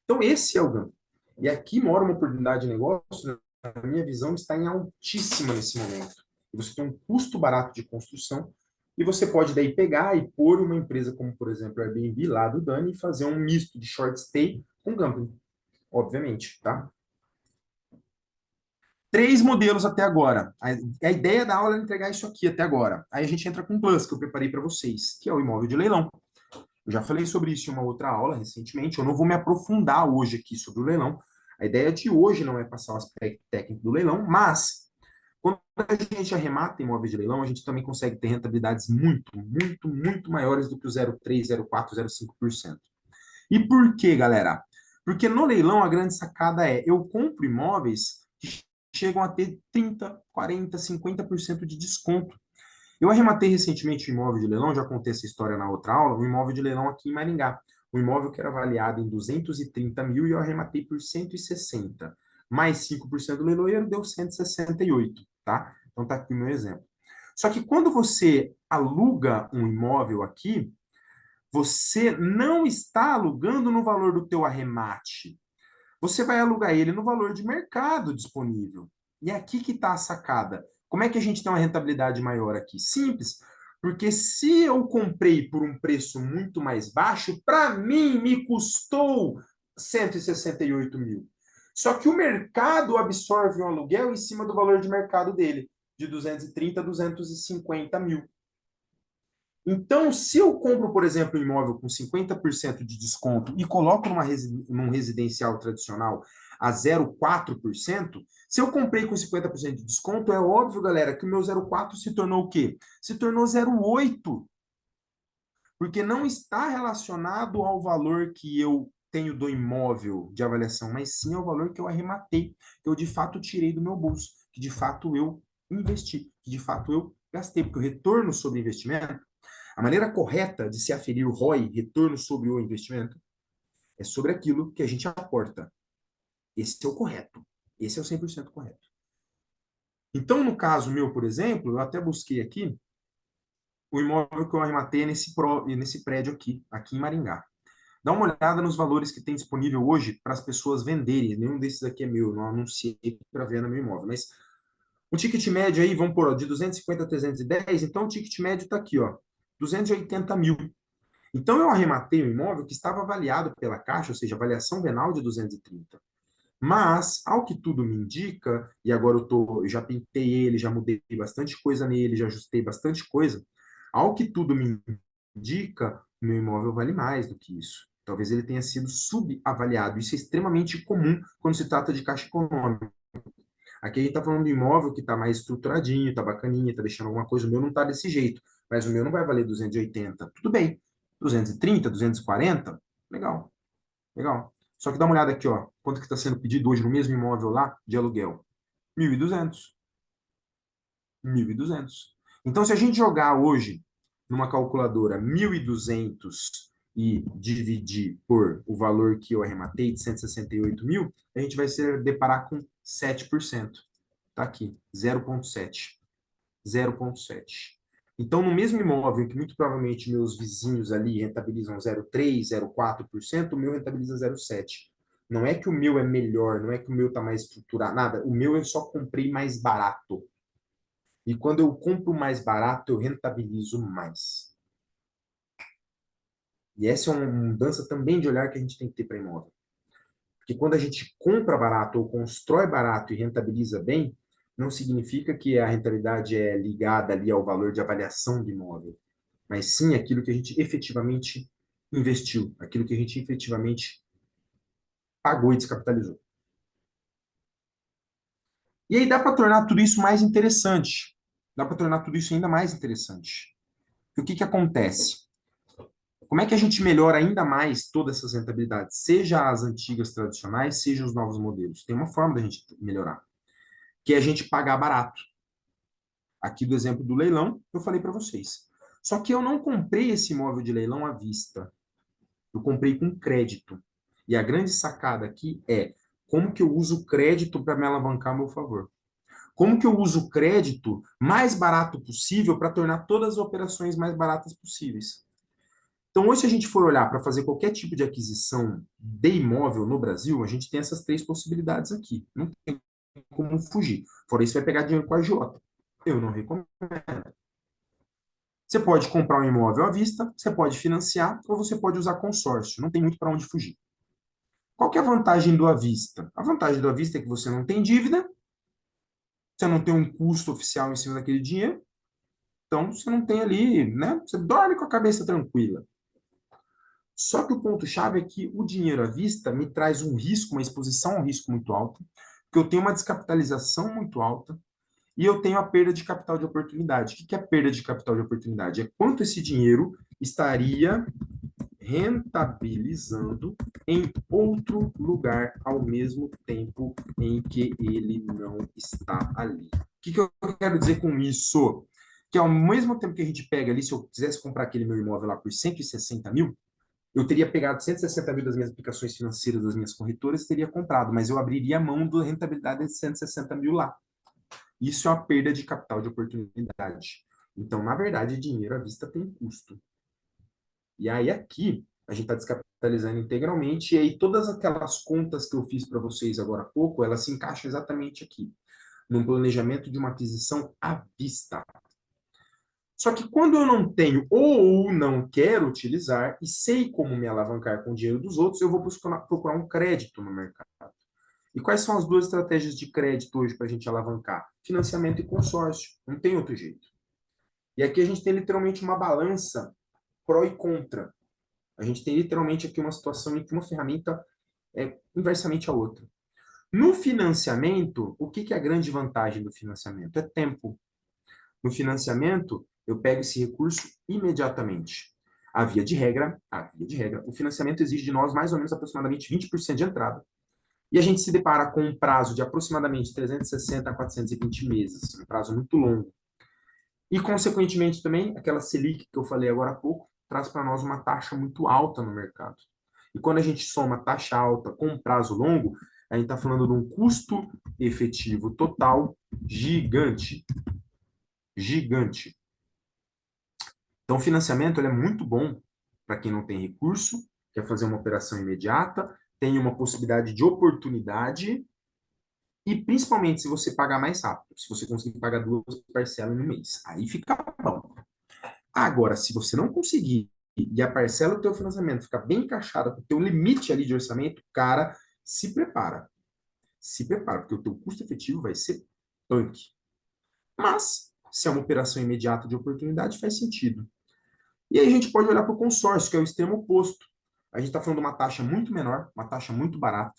Então, esse é o ganho. E aqui mora uma oportunidade de negócio, né? A minha visão está em altíssima nesse momento. E você tem um custo barato de construção, e você pode daí pegar e pôr uma empresa como, por exemplo, a Airbnb lá do Dani e fazer um misto de short stay com camping, obviamente, tá? 3 modelos até agora. A ideia da aula é entregar isso aqui até agora. Aí a gente entra com o Plus, que eu preparei para vocês, que é o imóvel de leilão. Eu já falei sobre isso em uma outra aula recentemente. Eu não vou me aprofundar hoje aqui sobre o leilão. A ideia de hoje não é passar o aspecto técnico do leilão, mas quando a gente arremata imóveis de leilão, a gente também consegue ter rentabilidades muito, muito, muito maiores do que o 0,3, 0,4, 0,5%. E por quê, galera? Porque no leilão a grande sacada é eu compro imóveis que chegam a ter 30, 40, 50% de desconto. Eu arrematei recentemente um imóvel de leilão, já contei essa história na outra aula, um imóvel de leilão aqui em Maringá. Um imóvel que era avaliado em 230 mil e eu arrematei por 160. Mais 5% do leiloeiro deu 168, tá? Então tá aqui o meu exemplo. Só que quando você aluga um imóvel aqui, você não está alugando no valor do teu arremate. Você vai alugar ele no valor de mercado disponível. E é aqui que está a sacada. Como é que a gente tem uma rentabilidade maior aqui? Simples. Porque se eu comprei por um preço muito mais baixo, para mim me custou 168 mil. Só que o mercado absorve um aluguel em cima do valor de mercado dele, de 230 a 250 mil. Então, se eu compro, por exemplo, um imóvel com 50% de desconto e coloco num residencial tradicional a 0,4%, se eu comprei com 50% de desconto, é óbvio, galera, que o meu 0,4 se tornou o quê? Se tornou 0,8, porque não está relacionado ao valor que eu tenho do imóvel de avaliação, mas sim ao valor que eu arrematei, que eu de fato tirei do meu bolso, que de fato eu investi, que de fato eu gastei, porque o retorno sobre investimento, a maneira correta de se aferir o ROI, retorno sobre o investimento, é sobre aquilo que a gente aporta. Esse é o correto. Esse é o 100% correto. Então, no caso meu, por exemplo, eu até busquei aqui o imóvel que eu arrematei nesse prédio aqui em Maringá. Dá uma olhada nos valores que tem disponível hoje para as pessoas venderem. Nenhum desses aqui é meu, não anunciei para venda meu imóvel. Mas o ticket médio aí, vamos por de 250 a 310, então o ticket médio está aqui, ó, 280 mil. Então, eu arrematei um imóvel que estava avaliado pela Caixa, ou seja, avaliação venal de 230. Mas, ao que tudo me indica, e agora eu já pintei ele, já mudei bastante coisa nele, já ajustei bastante coisa, ao que tudo me indica, meu imóvel vale mais do que isso. Talvez ele tenha sido subavaliado. Isso é extremamente comum quando se trata de caixa econômica. Aqui a gente está falando de imóvel que está mais estruturadinho, está bacaninha, está deixando alguma coisa. O meu não está desse jeito, mas o meu não vai valer 280. Tudo bem. 230, 240, Legal, legal. Só que dá uma olhada aqui, ó. Quanto que está sendo pedido hoje no mesmo imóvel lá de aluguel? 1.200. 1.200. Então, se a gente jogar hoje numa calculadora 1.200 e dividir por o valor que eu arrematei, de 168 mil, a gente vai se deparar com 7%. Tá aqui, 0,7. 0,7. Então, no mesmo imóvel que muito provavelmente meus vizinhos ali rentabilizam 0,3, 0,4%, o meu rentabiliza 0,7. Não é que o meu é melhor, não é que o meu está mais estruturado, nada. O meu eu só comprei mais barato. E quando eu compro mais barato, eu rentabilizo mais. E essa é uma mudança também de olhar que a gente tem que ter para imóvel. Porque quando a gente compra barato ou constrói barato e rentabiliza bem, não significa que a rentabilidade é ligada ali ao valor de avaliação do imóvel, mas sim aquilo que a gente efetivamente investiu, aquilo que a gente efetivamente pagou e descapitalizou. E aí dá para tornar tudo isso mais interessante. Dá para tornar tudo isso ainda mais interessante. E o que que acontece? Como é que a gente melhora ainda mais todas essas rentabilidades? Seja as antigas tradicionais, seja os novos modelos. Tem uma forma da gente melhorar, que é a gente pagar barato. Aqui do exemplo do leilão, eu falei para vocês. Só que eu não comprei esse imóvel de leilão à vista. Eu comprei com crédito. E a grande sacada aqui é como que eu uso o crédito para me alavancar a meu favor. Como que eu uso o crédito mais barato possível para tornar todas as operações mais baratas possíveis. Então, hoje, se a gente for olhar para fazer qualquer tipo de aquisição de imóvel no Brasil, a gente tem essas três possibilidades aqui. Não tem como fugir. Fora isso, vai pegar dinheiro com a agiota. Eu não recomendo. Você pode comprar um imóvel à vista, você pode financiar ou você pode usar consórcio. Não tem muito para onde fugir. Qual que é a vantagem do à vista? A vantagem do à vista é que você não tem dívida, você não tem um custo oficial em cima daquele dinheiro, então você não tem ali, né? Você dorme com a cabeça tranquila. Só que o ponto-chave é que o dinheiro à vista me traz um risco, uma exposição a um risco muito alta, que eu tenho uma descapitalização muito alta e eu tenho a perda de capital de oportunidade. O que é a perda de capital de oportunidade? É quanto esse dinheiro estaria rentabilizando em outro lugar ao mesmo tempo em que ele não está ali. O que eu quero dizer com isso? Que ao mesmo tempo que a gente pega ali, se eu quisesse comprar aquele meu imóvel lá por 160 mil, eu teria pegado 160 mil das minhas aplicações financeiras, das minhas corretoras, e teria comprado, mas eu abriria a mão da rentabilidade de 160 mil lá. Isso é uma perda de capital de oportunidade. Então, na verdade, dinheiro à vista tem custo. E aí aqui a gente está descapitalizando integralmente, e aí todas aquelas contas que eu fiz para vocês agora há pouco, elas se encaixam exatamente aqui, num planejamento de uma aquisição à vista. Só que quando eu não tenho ou não quero utilizar e sei como me alavancar com o dinheiro dos outros, eu vou procurar um crédito no mercado. E quais são as duas estratégias de crédito hoje para a gente alavancar? Financiamento e consórcio. Não tem outro jeito. E aqui a gente tem literalmente uma balança pró e contra. A gente tem literalmente aqui uma situação em que uma ferramenta é inversamente a outra. No financiamento, o que é a grande vantagem do financiamento? É tempo. No financiamento, eu pego esse recurso imediatamente. A via de regra, o financiamento exige de nós mais ou menos aproximadamente 20% de entrada. E a gente se depara com um prazo de aproximadamente 360 a 420 meses, um prazo muito longo. E, consequentemente, também, aquela Selic que eu falei agora há pouco, traz para nós uma taxa muito alta no mercado. E quando a gente soma taxa alta com prazo longo, a gente está falando de um custo efetivo total gigante. Gigante. Então, o financiamento ele é muito bom para quem não tem recurso, quer fazer uma operação imediata, tem uma possibilidade de oportunidade e, principalmente, se você pagar mais rápido, se você conseguir pagar duas parcelas no mês. Aí fica bom. Agora, se você não conseguir e a parcela do teu financiamento ficar bem encaixada com o teu limite ali de orçamento, cara, se prepara. Se prepara, porque o teu custo efetivo vai ser punk. Mas, se é uma operação imediata de oportunidade, faz sentido. E aí a gente pode olhar para o consórcio, que é o extremo oposto. A gente está falando de uma taxa muito menor, uma taxa muito barata,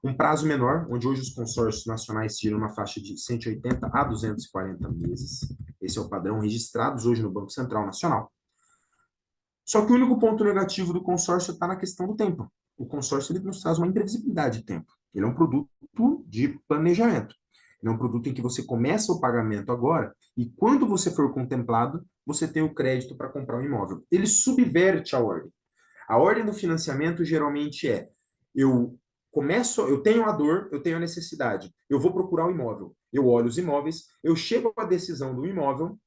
um prazo menor, onde hoje os consórcios nacionais tiram uma faixa de 180 a 240 meses. Esse é o padrão registrados hoje no Banco Central Nacional. Só que o único ponto negativo do consórcio está na questão do tempo. O consórcio ele nos traz uma imprevisibilidade de tempo. Ele é um produto de planejamento. Ele é um produto em que você começa o pagamento agora e quando você for contemplado, você tem o crédito para comprar um imóvel. Ele subverte a ordem. A ordem do financiamento geralmente é: eu começo, eu tenho a dor, eu tenho a necessidade, eu vou procurar um imóvel. Eu olho os imóveis, eu chego à decisão do imóvel,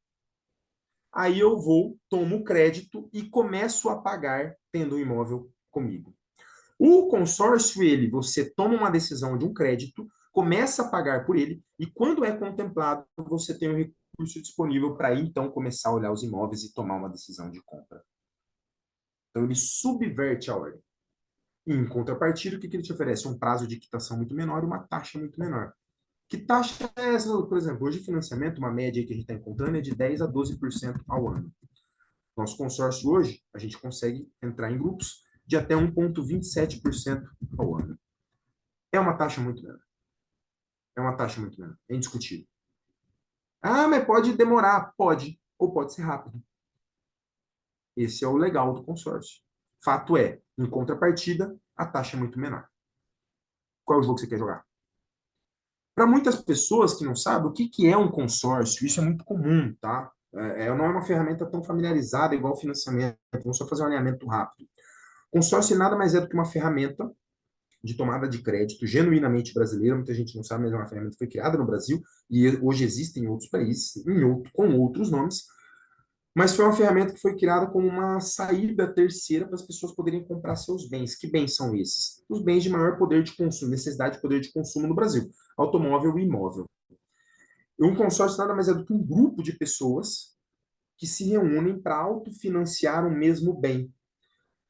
aí eu vou, tomo o crédito e começo a pagar tendo o imóvel comigo. O consórcio, ele, você toma uma decisão de um crédito, começa a pagar por ele, e quando é contemplado, você tem um recurso disponível para então começar a olhar os imóveis e tomar uma decisão de compra. Então, ele subverte a ordem. E, em contrapartida, o que ele te oferece? Um prazo de quitação muito menor e uma taxa muito menor. Que taxa é essa? Por exemplo, hoje financiamento, uma média que a gente está encontrando é de 10 a 12% ao ano. Nosso consórcio hoje, a gente consegue entrar em grupos de até 1,27% ao ano. É uma taxa muito menor. É uma taxa muito menor. É indiscutível. Ah, mas pode demorar. Pode. Ou pode ser rápido. Esse é o legal do consórcio. Fato é, em contrapartida, a taxa é muito menor. Qual é o jogo que você quer jogar? Para muitas pessoas que não sabem o que, que é um consórcio, isso é muito comum, tá? Não é uma ferramenta tão familiarizada igual o financiamento. Vamos só fazer um alinhamento rápido. Consórcio nada mais é do que uma ferramenta de tomada de crédito genuinamente brasileira. Muita gente não sabe, mas é uma ferramenta que foi criada no Brasil e hoje existe em outros países, com outros nomes, mas foi uma ferramenta que foi criada como uma saída terceira para as pessoas poderem comprar seus bens. Que bens são esses? Os bens de maior poder de consumo, necessidade de poder de consumo no Brasil: automóvel e imóvel. E um consórcio nada mais é do que um grupo de pessoas que se reúnem para autofinanciar o mesmo bem.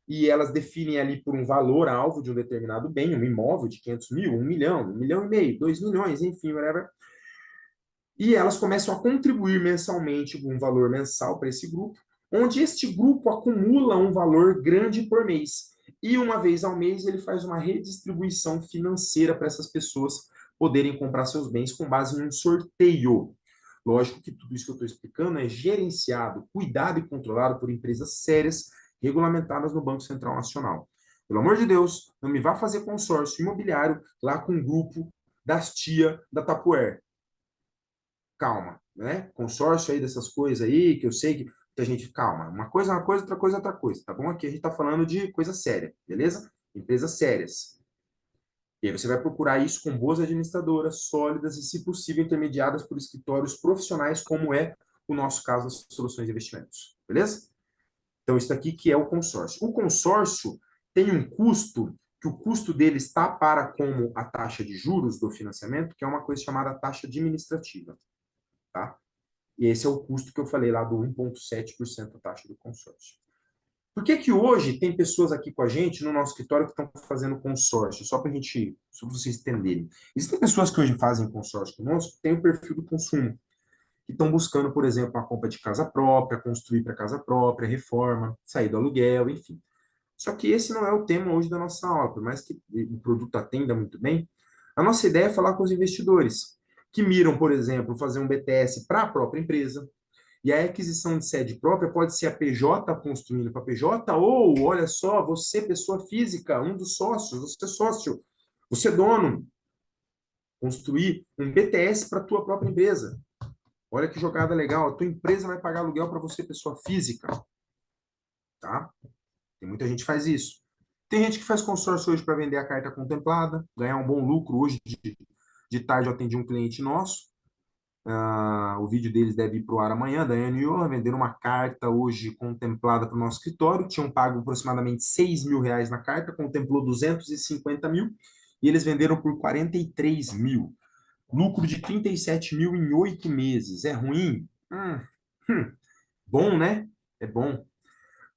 E elas definem ali por um valor alvo de um determinado bem, um imóvel de 500 mil, 1 milhão, 1,5 milhão, 2 milhões, enfim, whatever. E elas começam a contribuir mensalmente com um valor mensal para esse grupo, onde este grupo acumula um valor grande por mês. E uma vez ao mês ele faz uma redistribuição financeira para essas pessoas poderem comprar seus bens com base em um sorteio. Lógico que tudo isso que eu estou explicando é gerenciado, cuidado e controlado por empresas sérias, regulamentadas no Banco Central Nacional. Pelo amor de Deus, não me vá fazer consórcio imobiliário lá com um grupo das tia da Tapuer. Calma, né? Consórcio aí dessas coisas aí, que eu sei que a gente, calma, uma coisa, outra coisa, tá bom? Aqui a gente tá falando de coisa séria, beleza? Empresas sérias. E aí você vai procurar isso com boas administradoras, sólidas e, se possível, intermediadas por escritórios profissionais, como é o nosso caso das soluções de investimentos, beleza? Então, isso aqui que é o consórcio. O consórcio tem um custo, que o custo dele está para como a taxa de juros do financiamento, que é uma coisa chamada taxa administrativa, tá? E esse é o custo que eu falei lá do 1,7% da taxa do consórcio. Por que que hoje tem pessoas aqui com a gente no nosso escritório que estão fazendo consórcio? Só para vocês entenderem. Existem pessoas que hoje fazem consórcio conosco que têm o perfil do consumo, que estão buscando, por exemplo, a compra de casa própria, construir para casa própria, reforma, sair do aluguel, enfim. Só que esse não é o tema hoje da nossa aula, por mais que o produto atenda muito bem. A nossa ideia é falar com os investidores que miram, por exemplo, fazer um BTS para a própria empresa. E a aquisição de sede própria pode ser a PJ construindo para PJ, ou, olha só, você, pessoa física, um dos sócios, você é sócio, você é dono, construir um BTS para a tua própria empresa. Olha que jogada legal, a tua empresa vai pagar aluguel para você, pessoa física, tá? Tem muita gente que faz isso. Tem gente que faz consórcio hoje para vender a carta contemplada, ganhar um bom lucro. Hoje, de tarde, eu atendi um cliente nosso. O vídeo deles deve ir para o ar amanhã, da Annual. Venderam uma carta hoje contemplada para o nosso escritório. Tinham pago aproximadamente 6 mil reais na carta, contemplou 250 mil. E eles venderam por 43 mil. Lucro de 37 mil em 8 meses. É ruim? Bom, né? É bom.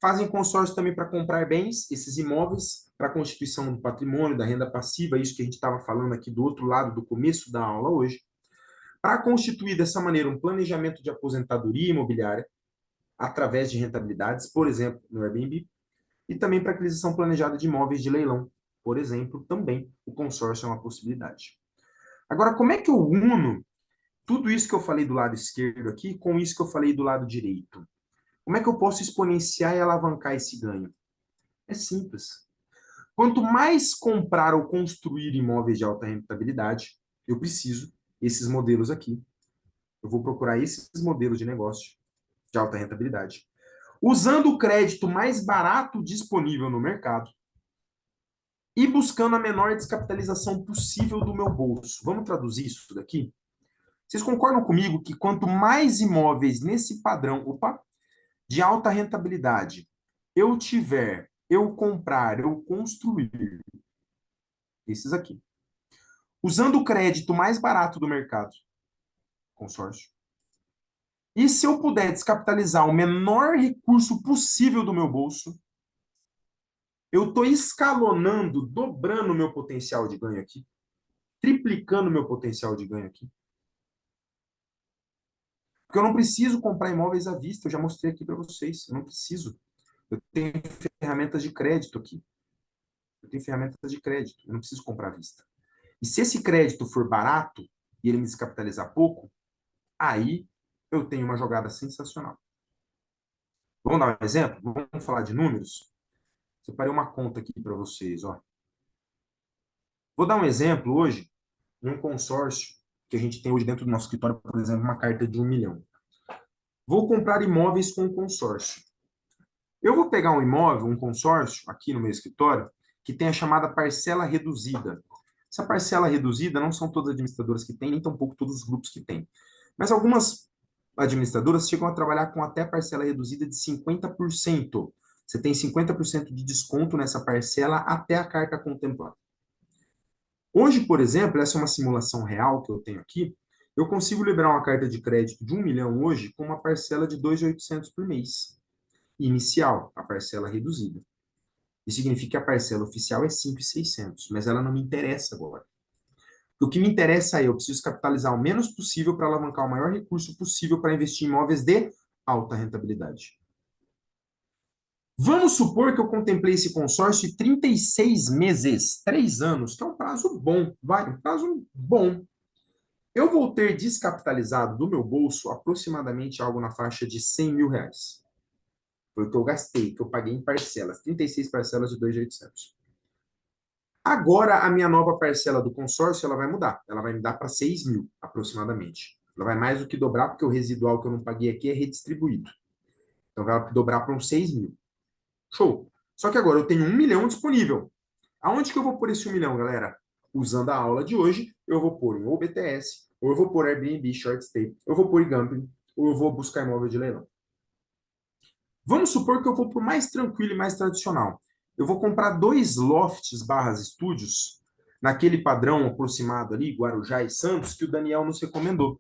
Fazem consórcio também para comprar bens, esses imóveis, para a constituição do patrimônio, da renda passiva, isso que a gente estava falando aqui do outro lado do começo da aula hoje. Para constituir dessa maneira um planejamento de aposentadoria imobiliária, através de rentabilidades, por exemplo, no Airbnb, e também para aquisição planejada de imóveis de leilão, por exemplo, também o consórcio é uma possibilidade. Agora, como é que eu uno tudo isso que eu falei do lado esquerdo aqui com isso que eu falei do lado direito? Como é que eu posso exponenciar e alavancar esse ganho? É simples. Quanto mais comprar ou construir imóveis de alta rentabilidade, eu preciso esses modelos aqui. Eu vou procurar esses modelos de negócio de alta rentabilidade. Usando o crédito mais barato disponível no mercado e buscando a menor descapitalização possível do meu bolso. Vamos traduzir isso daqui? Vocês concordam comigo que quanto mais imóveis nesse padrão, de alta rentabilidade eu tiver, eu comprar, eu construir, esses aqui, usando o crédito mais barato do mercado, consórcio, e se eu puder descapitalizar o menor recurso possível do meu bolso, eu estou escalonando, dobrando o meu potencial de ganho aqui, triplicando o meu potencial de ganho aqui. Porque eu não preciso comprar imóveis à vista, eu já mostrei aqui para vocês, eu não preciso. Eu tenho ferramentas de crédito aqui. Eu tenho ferramentas de crédito, eu não preciso comprar à vista. E se esse crédito for barato e ele me descapitalizar pouco, aí eu tenho uma jogada sensacional. Vamos dar um exemplo? Vamos falar de números? Separei uma conta aqui para vocês, ó. Vou dar um exemplo hoje de um consórcio que a gente tem hoje dentro do nosso escritório, por exemplo, uma carta de 1 milhão. Vou comprar imóveis com consórcio. Eu vou pegar um imóvel, um consórcio, aqui no meu escritório, que tem a chamada parcela reduzida. Essa parcela reduzida não são todas as administradoras que têm, nem tampouco todos os grupos que têm. Mas algumas administradoras chegam a trabalhar com até parcela reduzida de 50%. Você tem 50% de desconto nessa parcela até a carta contemplar. Hoje, por exemplo, essa é uma simulação real que eu tenho aqui, eu consigo liberar uma carta de crédito de 1 milhão hoje com uma parcela de 2.800 por mês. Inicial, a parcela reduzida. Isso significa que a parcela oficial é 5.600, mas ela não me interessa agora. O que me interessa é eu preciso capitalizar o menos possível para alavancar o maior recurso possível para investir em imóveis de alta rentabilidade. Vamos supor que eu contemplei esse consórcio em 36 meses, 3 anos, que é um prazo bom, vai, um prazo bom. Eu vou ter descapitalizado do meu bolso aproximadamente algo na faixa de 100 mil reais. Foi o que eu gastei, que eu paguei em parcelas, 36 parcelas de 2.800. Agora, a minha nova parcela do consórcio, ela vai mudar. Ela vai me dar para 6 mil, aproximadamente. Ela vai mais do que dobrar, porque o residual que eu não paguei aqui é redistribuído. Então, vai dobrar para uns 6 mil. Show. Só que agora eu tenho 1 milhão disponível. Aonde que eu vou pôr esse 1 milhão, galera? Usando a aula de hoje, eu vou pôr em ou BTS, ou eu vou pôr Airbnb, Short Stay, ou eu vou pôr em Gambling, ou eu vou buscar imóvel de leilão. Vamos supor que eu vou para o mais tranquilo e mais tradicional. Eu vou comprar 2 lofts barras estúdios, naquele padrão aproximado ali, Guarujá e Santos, que o Daniel nos recomendou.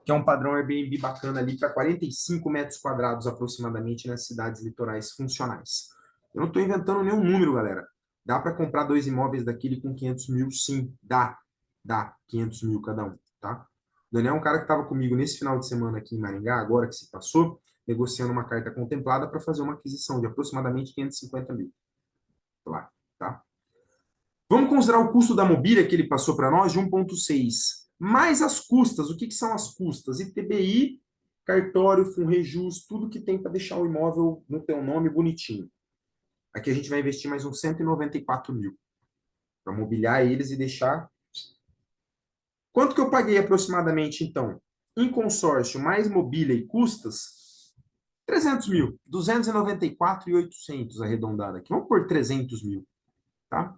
Que é um padrão Airbnb bacana ali para 45 metros quadrados aproximadamente nas cidades litorais funcionais. Eu não estou inventando nenhum número, galera. Dá para comprar 2 imóveis daquele com 500 mil? Sim, dá. Dá, 500 mil cada um, tá? O Daniel é um cara que estava comigo nesse final de semana aqui em Maringá, agora que se passou, negociando uma carta contemplada para fazer uma aquisição de aproximadamente 550 mil. Lá, tá? Vamos considerar o custo da mobília que ele passou para nós de 1,6. Mais as custas. O que são as custas? ITBI, cartório, FUNREJUS, tudo que tem para deixar o imóvel no teu nome bonitinho. Aqui a gente vai investir mais uns 194 mil para mobiliar eles e deixar. Quanto que eu paguei aproximadamente, então? Em consórcio, mais mobília e custas, 300 mil. 294.800 arredondado aqui. Vamos por 300 mil, tá?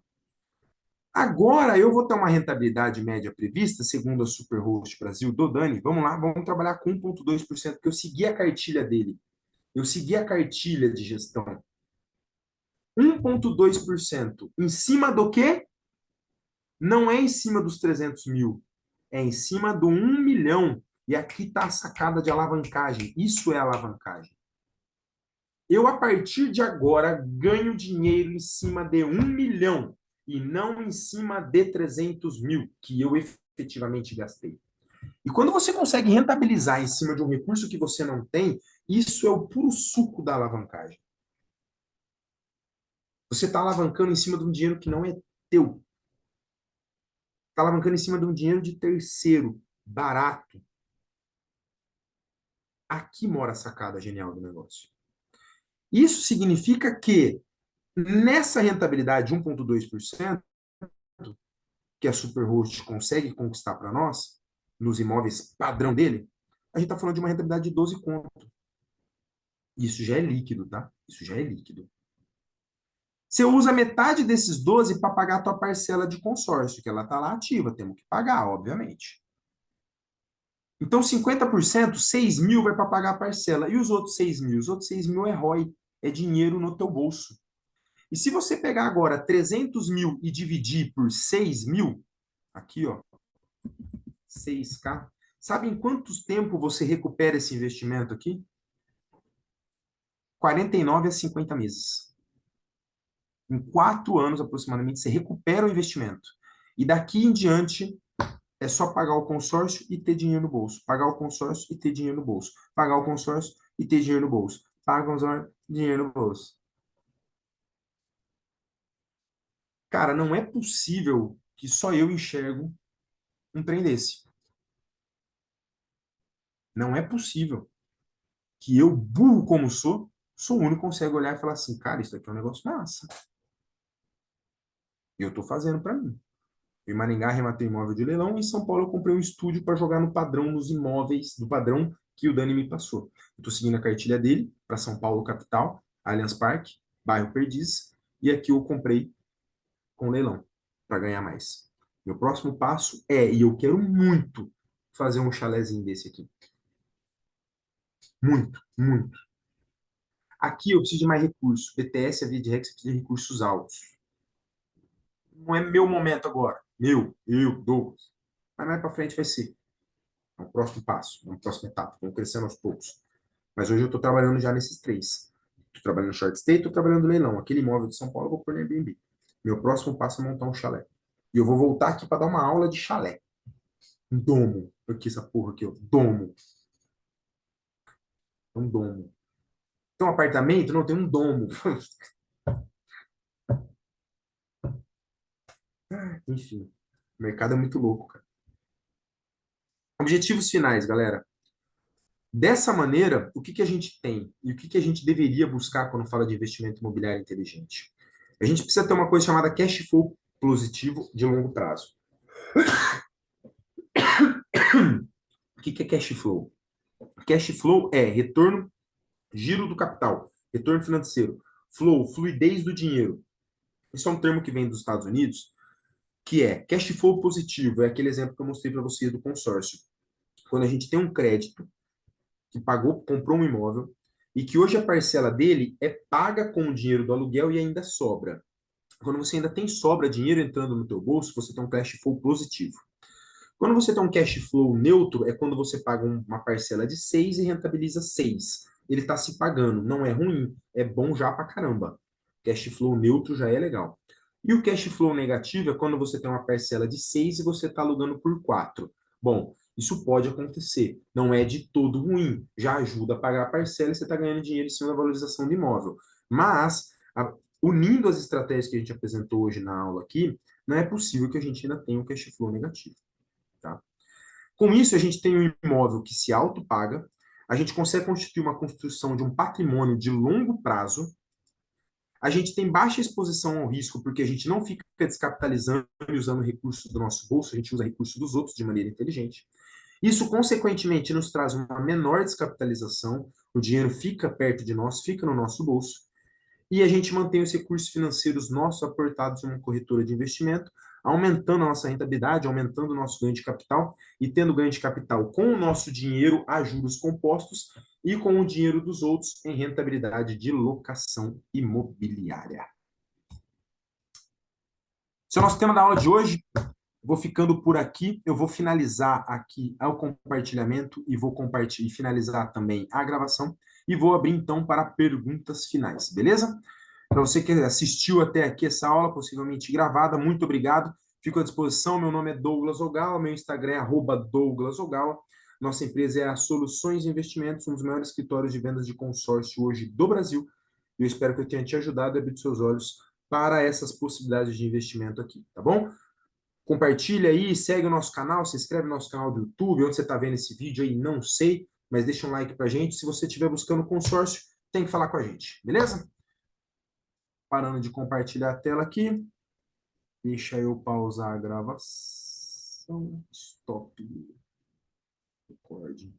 Agora eu vou ter uma rentabilidade média prevista, segundo a Superhost Brasil do Dani. Vamos lá, vamos trabalhar com 1,2%, porque eu segui a cartilha dele. Eu segui a cartilha de gestão. 1,2%. Em cima do quê? Não é em cima dos 300 mil. É em cima do 1 milhão. E aqui está a sacada de alavancagem. Isso é alavancagem. Eu, a partir de agora, ganho dinheiro em cima de 1 milhão e não em cima de 300 mil, que eu efetivamente gastei. E quando você consegue rentabilizar em cima de um recurso que você não tem, isso é o puro suco da alavancagem. Você está alavancando em cima de um dinheiro que não é teu. Está alavancando em cima de um dinheiro de terceiro, barato. Aqui mora a sacada genial do negócio. Isso significa que nessa rentabilidade de 1,2% que a Superhost consegue conquistar para nós, nos imóveis padrão dele, a gente está falando de uma rentabilidade de 12 conto. Isso já é líquido, tá? Isso já é líquido. Você usa metade desses 12 para pagar a tua parcela de consórcio, que ela está lá ativa, temos que pagar, obviamente. Então, 50%, 6 mil vai para pagar a parcela. E os outros 6 mil? Os outros 6 mil é ROI, é dinheiro no teu bolso. E se você pegar agora 300 mil e dividir por 6 mil, aqui, ó, 6K, sabe em quanto tempo você recupera esse investimento aqui? 49 a 50 meses. Em 4 anos, aproximadamente, você recupera o investimento. E daqui em diante, é só pagar o consórcio e ter dinheiro no bolso. Pagar o consórcio e ter dinheiro no bolso. Pagar o consórcio e ter dinheiro no bolso. Paga o consórcio, dinheiro no bolso. Cara, não é possível que só eu enxergo um trem desse. Não é possível que eu, burro como sou o único que consegue olhar e falar assim, cara, isso aqui é um negócio massa. E eu tô fazendo para mim. Em Maringá, arrematei imóvel de leilão. Em São Paulo, eu comprei um estúdio para jogar no padrão, nos imóveis do padrão que o Dani me passou. Estou seguindo a cartilha dele para São Paulo, capital, Allianz Parque, bairro Perdiz. E aqui eu comprei com leilão para ganhar mais. Meu próximo passo é, e eu quero muito, fazer um chalézinho desse aqui. Muito, muito. Aqui eu preciso de mais recursos. BTS, a via de regra, você precisa de recursos altos. Não é meu momento agora. Eu, Douglas. Mas mais para frente vai ser. É o próximo passo, é uma próxima etapa. Vamos crescendo aos poucos. Mas hoje eu estou trabalhando já nesses três. Estou trabalhando no short stay, estou trabalhando no leilão. Aquele imóvel de São Paulo eu vou pôr no Airbnb. Meu próximo passo é montar um chalé. E eu vou voltar aqui para dar uma aula de chalé. Um domo. Aqui, essa porra aqui, ó. Domo. Um domo. Tem um apartamento? Não, tem um domo. Enfim, o mercado é muito louco, cara. Objetivos finais, galera. Dessa maneira, o que que a gente tem e o que que a gente deveria buscar quando fala de investimento imobiliário inteligente? A gente precisa ter uma coisa chamada cash flow positivo de longo prazo. O que que é cash flow? Cash flow é retorno, giro do capital, retorno financeiro. Flow, fluidez do dinheiro. Isso é um termo que vem dos Estados Unidos, que é cash flow positivo. É aquele exemplo que eu mostrei para vocês do consórcio. Quando a gente tem um crédito que pagou, comprou um imóvel, e que hoje a parcela dele é paga com o dinheiro do aluguel e ainda sobra. Quando você ainda tem sobra dinheiro entrando no teu bolso, você tem um cash flow positivo. Quando você tem um cash flow neutro, é quando você paga uma parcela de 6 e rentabiliza 6. Ele está se pagando, não é ruim, é bom já pra caramba. Cash flow neutro já é legal. E o cash flow negativo é quando você tem uma parcela de 6 e você está alugando por 4. Bom, isso pode acontecer, não é de todo ruim, já ajuda a pagar a parcela e você está ganhando dinheiro em cima da valorização do imóvel. Mas, unindo as estratégias que a gente apresentou hoje na aula aqui, não é possível que a gente ainda tenha um cash flow negativo. Tá? Com isso, a gente tem um imóvel que se autopaga, a gente consegue constituir uma construção de um patrimônio de longo prazo, a gente tem baixa exposição ao risco, porque a gente não fica descapitalizando e usando recursos do nosso bolso, a gente usa recursos dos outros de maneira inteligente. Isso, consequentemente, nos traz uma menor descapitalização, o dinheiro fica perto de nós, fica no nosso bolso, e a gente mantém os recursos financeiros nossos aportados em uma corretora de investimento, aumentando a nossa rentabilidade, aumentando o nosso ganho de capital e tendo ganho de capital com o nosso dinheiro a juros compostos e com o dinheiro dos outros em rentabilidade de locação imobiliária. Esse é o nosso tema da aula de hoje. Vou ficando por aqui. Eu vou finalizar aqui o compartilhamento e vou compartilhar e finalizar também a gravação. E vou abrir então para perguntas finais, beleza? Para você que assistiu até aqui essa aula, possivelmente gravada, muito obrigado. Fico à disposição. Meu nome é Douglas Ogawa, meu Instagram é @douglasogawa. Nossa empresa é a Soluções de Investimentos, um dos maiores escritórios de vendas de consórcio hoje do Brasil. Eu espero que eu tenha te ajudado a abrir seus olhos para essas possibilidades de investimento aqui, tá bom? Compartilha aí, segue o nosso canal, se inscreve no nosso canal do YouTube, onde você está vendo esse vídeo aí, não sei, mas deixa um like pra gente. Se você estiver buscando consórcio, tem que falar com a gente, beleza? Parando de compartilhar a tela aqui. Deixa eu pausar a gravação. Stop. Recorde.